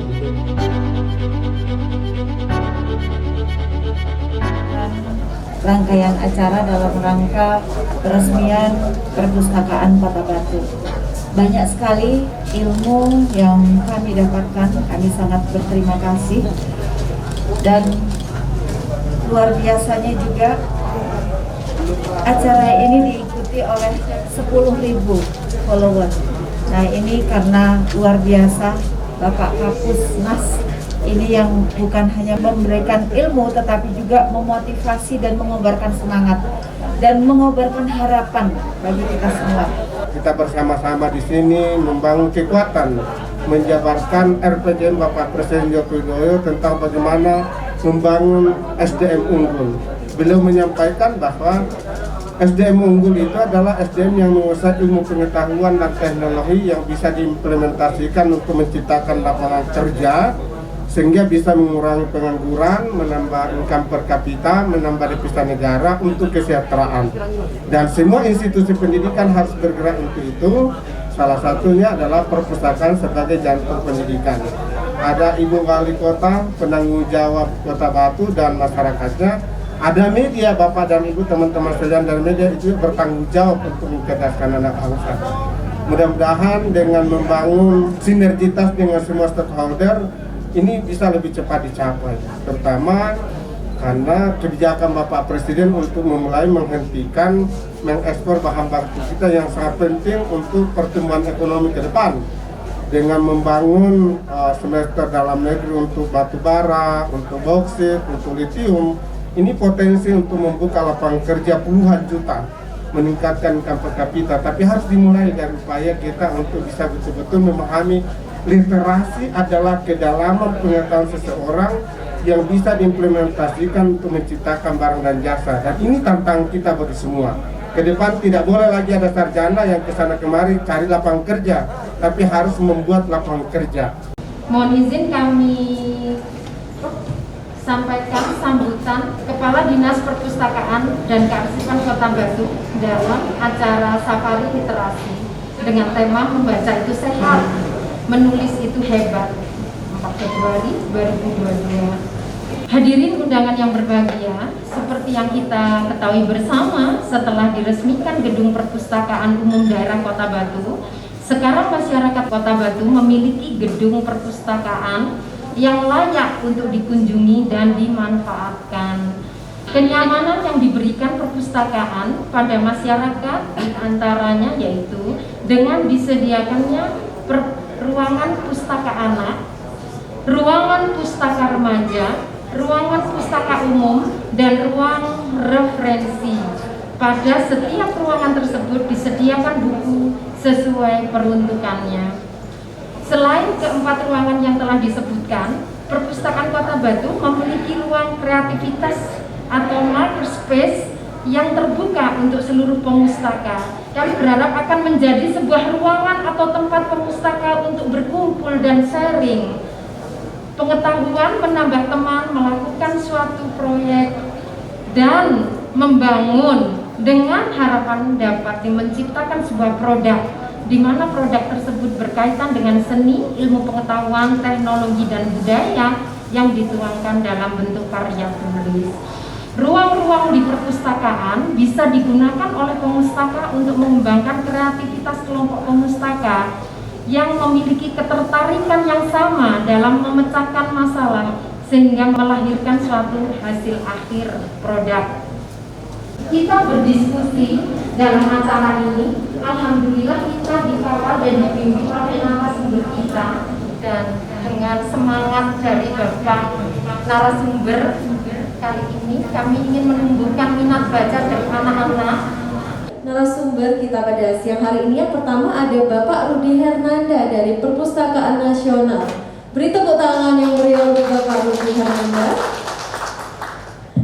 Rangkaian acara dalam rangka peresmian perpustakaan Kota Batu. Banyak sekali ilmu yang kami dapatkan, kami sangat berterima kasih. Dan luar biasanya juga acara ini diikuti oleh 10.000 followers. Nah, ini karena luar biasa Bapak Kapusnas ini yang bukan hanya memberikan ilmu tetapi juga memotivasi dan mengobarkan semangat dan mengobarkan harapan bagi kita semua. Kita bersama-sama di sini membangun kekuatan, menjabarkan RPJM Bapak Presiden Joko Widodo tentang bagaimana membangun SDM unggul. Beliau menyampaikan bahwa SDM unggul itu adalah SDM yang menguasai ilmu pengetahuan dan teknologi yang bisa diimplementasikan untuk menciptakan lapangan kerja sehingga bisa mengurangi pengangguran, menambah income per kapita, menambah devisa negara untuk kesejahteraan. Dan semua institusi pendidikan harus bergerak untuk itu. Salah satunya adalah perpustakaan sebagai jantung pendidikan. Ada Ibu Wali Kota, penanggung jawab Kota Batu dan masyarakatnya. Ada media, Bapak dan Ibu, teman-teman sekalian dari media itu bertanggung jawab untuk mencerdaskan anak bangsa. Mudah-mudahan dengan membangun sinergitas dengan semua stakeholder, ini bisa lebih cepat dicapai, terutama karena kebijakan Bapak Presiden untuk memulai menghentikan mengekspor bahan baku kita yang sangat penting untuk pertumbuhan ekonomi ke depan dengan membangun semester dalam negeri untuk batu bara, untuk bauksit, untuk litium. Ini potensi untuk membuka lapangan kerja puluhan juta, meningkatkan income per kapita, tapi harus dimulai dari upaya kita untuk bisa betul-betul memahami literasi adalah kedalaman pengetahuan seseorang yang bisa diimplementasikan untuk menciptakan barang dan jasa. Dan ini tantangan kita bagi semua. Ke depan tidak boleh lagi ada sarjana yang kesana kemari cari lapangan kerja, tapi harus membuat lapangan kerja. Mohon izin kami sampaikan sambutan Kepala Dinas Perpustakaan dan Kearsipan Kota Batu dalam acara Safari Literasi dengan tema Membaca itu Sehat, Menulis itu Hebat, 4 Februari 2022. Hadirin undangan yang berbahagia, seperti yang kita ketahui bersama, setelah diresmikan Gedung Perpustakaan Umum Daerah Kota Batu, sekarang masyarakat Kota Batu memiliki gedung perpustakaan yang layak untuk dikunjungi dan dimanfaatkan. Kenyamanan yang diberikan perpustakaan pada masyarakat diantaranya yaitu dengan disediakannya ruangan pustaka anak, ruangan pustaka remaja, ruangan pustaka umum, dan ruang referensi. Pada setiap ruangan tersebut disediakan buku sesuai peruntukannya. Selain keempat ruangan yang telah disebutkan, Perpustakaan Kota Batu memiliki ruang kreativitas atau makerspace yang terbuka untuk seluruh pemustaka. Kami berharap akan menjadi sebuah ruangan atau tempat pemustaka untuk berkumpul dan sharing pengetahuan, menambah teman, melakukan suatu proyek, dan membangun dengan harapan dapat menciptakan sebuah produk di mana produk tersebut berkaitan dengan seni, ilmu pengetahuan, teknologi, dan budaya yang dituangkan dalam bentuk karya tulis. Ruang-ruang di perpustakaan bisa digunakan oleh pemustaka untuk mengembangkan kreativitas kelompok pemustaka yang memiliki ketertarikan yang sama dalam memecahkan masalah sehingga melahirkan suatu hasil akhir produk. Kita berdiskusi dalam acara ini, alhamdulillah kita dikawal dan dibimbing oleh narasumber kita, dan dengan semangat dari Bapak narasumber kali ini kami ingin menumbuhkan minat baca dari anak-anak. Narasumber kita pada siang hari ini yang pertama ada Bapak Rudi Hernanda dari Perpustakaan Nasional. Beri tepuk tangan yang meriah untuk Bapak Rudi Hernanda.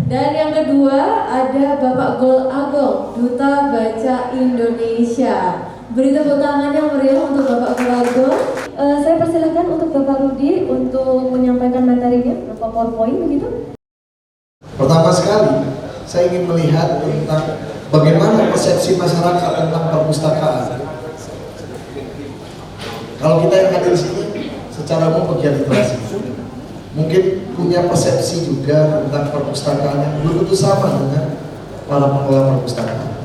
Dan yang kedua ada Bapak Gol Agong, Duta Baca Indonesia. Beri tepuk tangan yang meriah untuk Bapak Gol Agong. Saya persilahkan untuk Bapak Rudi untuk menyampaikan materinya, berupa PowerPoint begitu. Pertama sekali, saya ingin melihat tentang bagaimana persepsi masyarakat tentang perpustakaan. Kalau kita yang hadir di sini secara umum pegiat literasi, mungkin punya persepsi juga tentang perpustakaan yang belum tentu sama dengan para pengelola perpustakaan.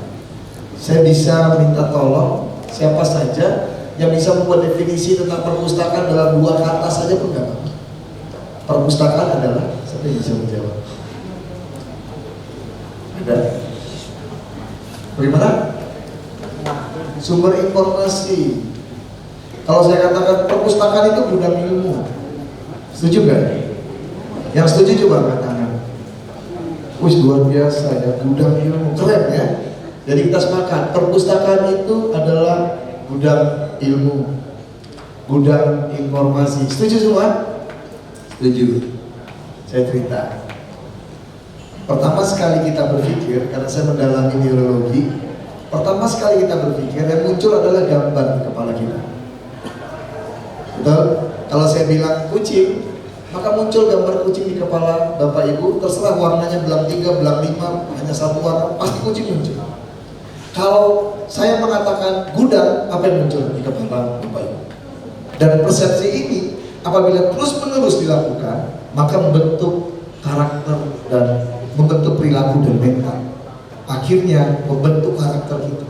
Saya bisa minta tolong siapa saja yang bisa membuat definisi tentang perpustakaan dalam 2 kata saja pun nggak apa-apa. Perpustakaan adalah, siapa yang bisa menjawab? Ada? Bagaimana? Sumber informasi. Kalau saya katakan perpustakaan itu gudang ilmu, setuju nggak? Yang setuju coba angkat tangan. Wih, luar biasa ya, gudang ilmu, keren ya. Jadi kita sepakat, perpustakaan itu adalah gudang ilmu, gudang informasi. Setuju semua? Setuju. Saya cerita. Pertama sekali kita berpikir, karena saya mendalami neurologi, pertama sekali kita berpikir yang muncul adalah gambar di kepala kita. Betul? Kalau saya bilang kucing, maka muncul gambar kucing di kepala Bapak Ibu, terserah warnanya belang 3, belang 5, hanya satu warna, pasti kucing muncul. Kalau saya mengatakan gudang, apa yang muncul di kepala Bapak Ibu? Dan persepsi ini apabila terus-menerus dilakukan, maka membentuk karakter dan membentuk perilaku dan mental. Akhirnya membentuk karakter kita.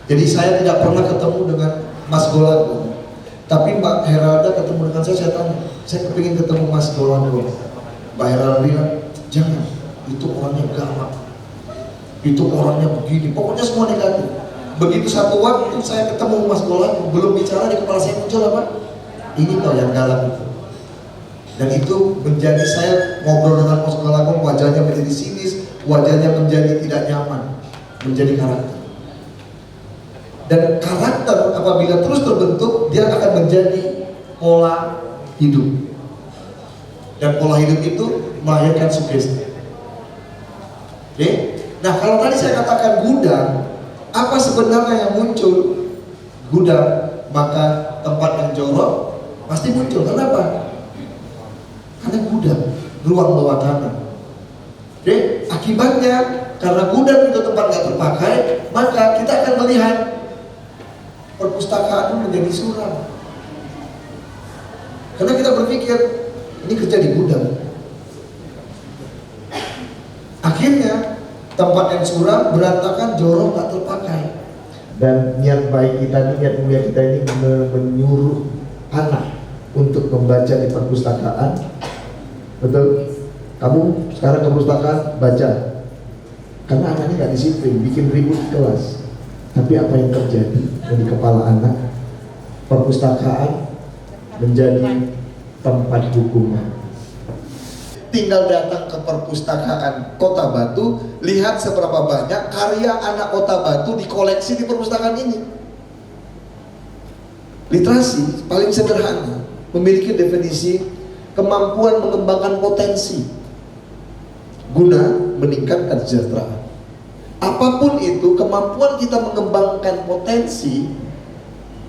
Jadi saya tidak pernah ketemu dengan Mas Golago, tapi Mbak Heralda ketemu dengan saya tanya, saya kepingin ketemu Mas Golago. Mbak Heralda bilang, jangan, itu orangnya galak, itu orangnya begini, pokoknya semua negatif. Begitu satu waktu saya ketemu Mas Golago, belum bicara di kepala saya muncul apa? Ini kau yang galak itu. Dan itu menjadi saya ngobrol dengan Mas Golago, wajahnya menjadi sinis, wajahnya menjadi tidak nyaman, menjadi karakter. Dan karakter apabila terus terbentuk, dia akan menjadi pola hidup. Dan pola hidup itu melahirkan sugesti. Oke? Nah, kalau tadi saya katakan gudang, apa sebenarnya yang muncul? Gudang, maka tempat yang jorok pasti muncul. Kenapa? Karena gudang, ruang bawah tanah. Oke? Akibatnya, karena gudang itu tempat nggak terpakai, maka kita akan melihat perpustakaan menjadi suram. Karena kita berpikir ini kerja di gudang. Akhirnya tempat yang suram, berantakan, jorok, tak terpakai. Dan niat baik kita, niat mulia kita ini menyuruh anak untuk membaca di perpustakaan. Betul? Kamu sekarang ke perpustakaan baca. Karena anaknya nggak disiplin, bikin ribut di kelas. Tapi apa yang terjadi di kepala anak? Perpustakaan menjadi tempat hukuman. Tinggal datang ke perpustakaan Kota Batu, lihat seberapa banyak karya anak Kota Batu dikoleksi di perpustakaan ini. Literasi paling sederhana memiliki definisi kemampuan mengembangkan potensi guna meningkatkan kesejahteraan. Apapun itu, kemampuan kita mengembangkan potensi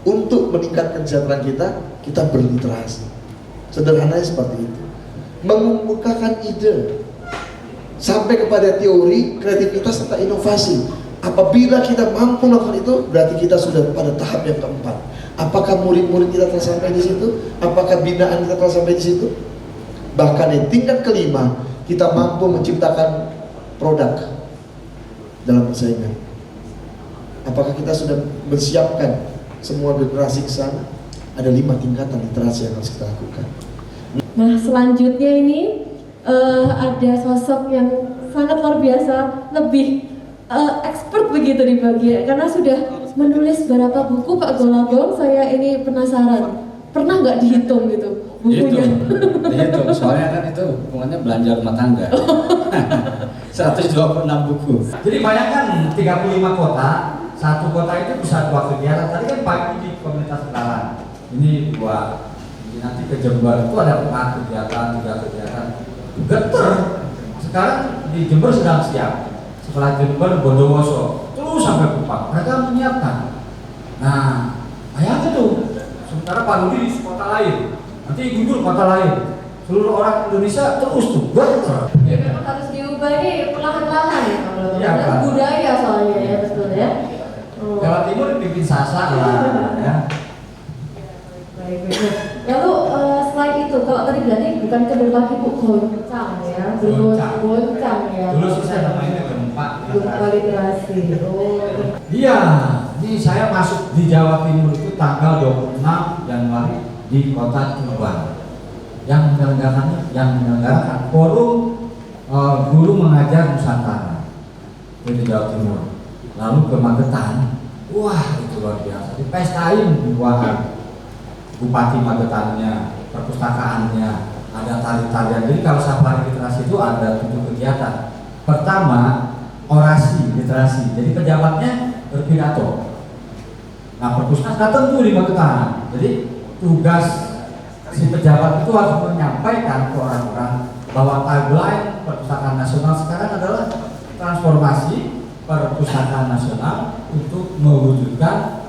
untuk meningkatkan kesejahteraan kita berliterasi. Sederhananya seperti itu. Mengemukakan ide sampai kepada teori, kreativitas serta inovasi. Apabila kita mampu melakukan itu, berarti kita sudah pada tahap yang keempat. Apakah murid-murid kita telah sampai di situ? Apakah binaan kita telah sampai di situ? Bahkan di tingkat kelima, kita mampu menciptakan produk dalam persaingan. Apakah kita sudah menyiapkan semua generasi ke sana? Ada 5 tingkatan literasi yang harus kita lakukan. Nah, selanjutnya ini ada sosok yang sangat luar biasa, lebih expert begitu di bagian, karena sudah menulis berapa buku Pak Golagong. Saya ini penasaran, pernah nggak dihitung gitu bukunya? Dihitung, soalnya kan itu hubungannya belanja rumah tangga. 126 buku. Jadi bayangkan 35 kota, satu kota itu bisa 2 kegiatan. Tadi kan pagi di komunitas kenalan, ini 2. Nanti ke Jember itu ada 4 kegiatan, 3 kegiatan. Geter. Sekarang di Jember sedang siap. Setelah Jember, Bondowoso terus sampai Kupang. Mereka menyiapkan. Nah, bayangkan tuh Karena Pak Rudi di kota lain, nanti gugur kota lain. Seluruh orang Indonesia terus tuh bentar. Ya memang harus diubah nih perlahan-lahan ya kalau ya, budaya soalnya ya, betul ya. Jawa Timur dipimpin Sasa lah ya. Baik. Lalu selain itu, kalau tadi berarti bukan kedua kaki Bu, goncang ya, goncang ya. Dulu susah namanya gempa literasi. Iya, ini saya masuk di Jawa Timur itu tanggal 26 Januari di kota Tuban. Yang menyelenggarakan forum guru mengajar Nusantara di Jawa Timur. Lalu ke Magetan, wah itu luar biasa. Dipestain dua hari. Bupati Magetannya, perpustakaannya, ada tari-tarian. Jadi kalau safari literasi itu ada 7 kegiatan. Pertama, orasi literasi. Jadi pejabatnya berpidato. Nah, perpustakaan datang tuh di Magetan. Jadi tugas si pejabat itu harus menyampaikan ke orang-orang bahwa tagline Perpustakaan Nasional sekarang adalah transformasi perpustakaan nasional untuk mewujudkan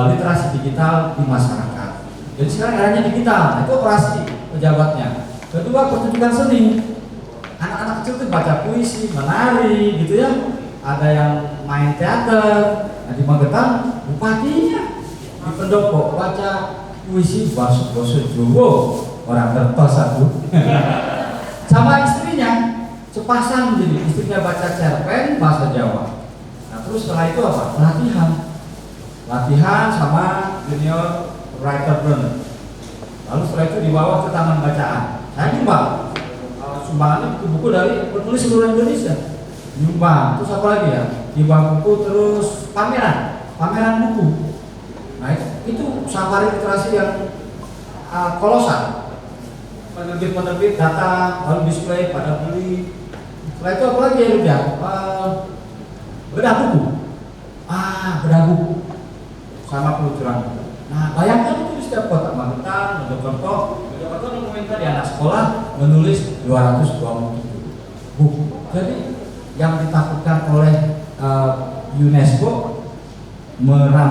literasi digital di masyarakat. Jadi sekarang eranya digital, nah, itu orasi pejabatnya. Kedua, pertunjukan seni. Anak-anak kecil tuh baca puisi, menari, gitu ya. Ada yang main teater. Nah, di Magetan, bupatinya di pendopo baca puisi bahasa Jawa, orang kertas satu. Sama istrinya, sepasang jadi istrinya baca cerpen bahasa Jawa. Nah, terus setelah itu apa? Latihan sama junior writer burn. Lalu setelah itu dibawa ke taman bacaan. Saya nyumbang sumbangannya buku-buku dari penulis seluruh Indonesia. Nyumbang. Terus apa lagi ya? Nyumbang buku, terus pameran buku. Nah, itu safari literasi yang kolosal. Penerbit datang, lalu display pada beli. Setelah itu apa lagi ya? Bedah buku. Bedah buku sama peluncuran buku. Nah, bayangkan itu di setiap kota Magetan, Mojokerto meminta di anak sekolah menulis 227 buku. Jadi yang ditakutkan oleh UNESCO melakukan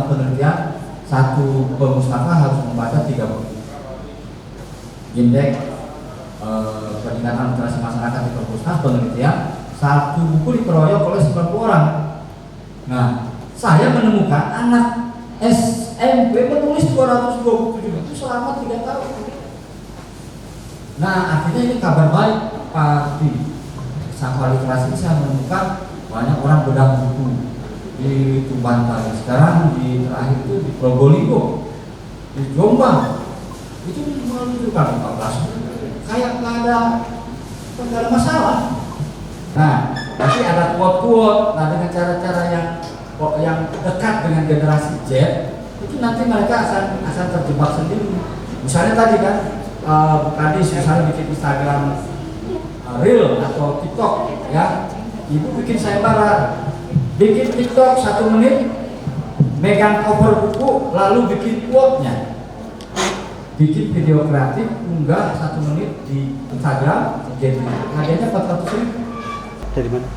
penelitian satu pustaka harus membaca 3 buku. Indeks peningkatan literasi masyarakat di perpustakaan penelitian, 1 buku dikeroyok oleh 90 orang. Nah, saya menemukan anak SMP menulis 227 itu selama 3 tahun. Nah, akhirnya ini kabar baik Pak Di. Safari literasi saya menemukan banyak orang bedah buku di Tuban tadi. Sekarang di terakhir itu di Probolinggo, di Jombang, itu menunjukkan 14 kayak nggak ada masalah. Nah, nanti ada quote-quote. Nah, dengan cara-cara yang dekat dengan generasi Z, itu nanti mereka akan terjebak sendiri. Misalnya tadi kan, Kadis misalnya bikin Instagram Reel atau TikTok, ya, ibu bikin sayembara, bikin TikTok 1 menit, megang cover buku, lalu bikin quote-nya, bikin video kreatif, unggah 1 menit di Instagram, jadi hadiahnya 400.000. Dari mana?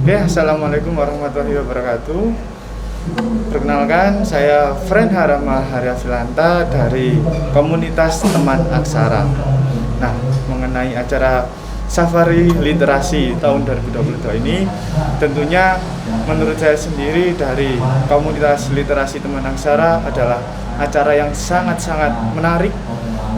Oke, assalamualaikum warahmatullahi wabarakatuh. Perkenalkan, saya Friend Harama Haryafilanta dari komunitas Teman Aksara. Nah, mengenai acara Safari Literasi tahun 2022 ini, tentunya menurut saya sendiri dari komunitas literasi Teman Aksara adalah acara yang sangat-sangat menarik.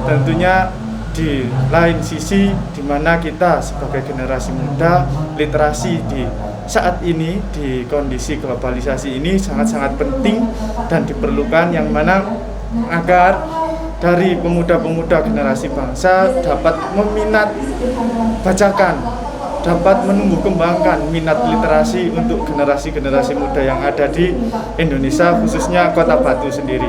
Tentunya di lain sisi, di mana kita sebagai generasi muda, literasi di saat ini di kondisi globalisasi ini sangat-sangat penting dan diperlukan, yang mana agar dari pemuda-pemuda generasi bangsa dapat meminat bacakan, dapat menumbuh kembangkan minat literasi untuk generasi-generasi muda yang ada di Indonesia, khususnya Kota Batu sendiri.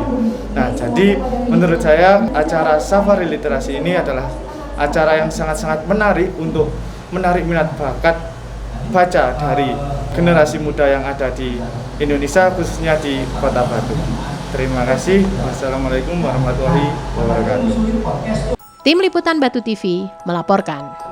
Nah, jadi menurut saya acara Safari Literasi ini adalah acara yang sangat-sangat menarik untuk menarik minat bakat baca dari generasi muda yang ada di Indonesia, khususnya di Kota Batu. Terima kasih. Wassalamualaikum warahmatullahi wabarakatuh. Tim Liputan Batu TV melaporkan.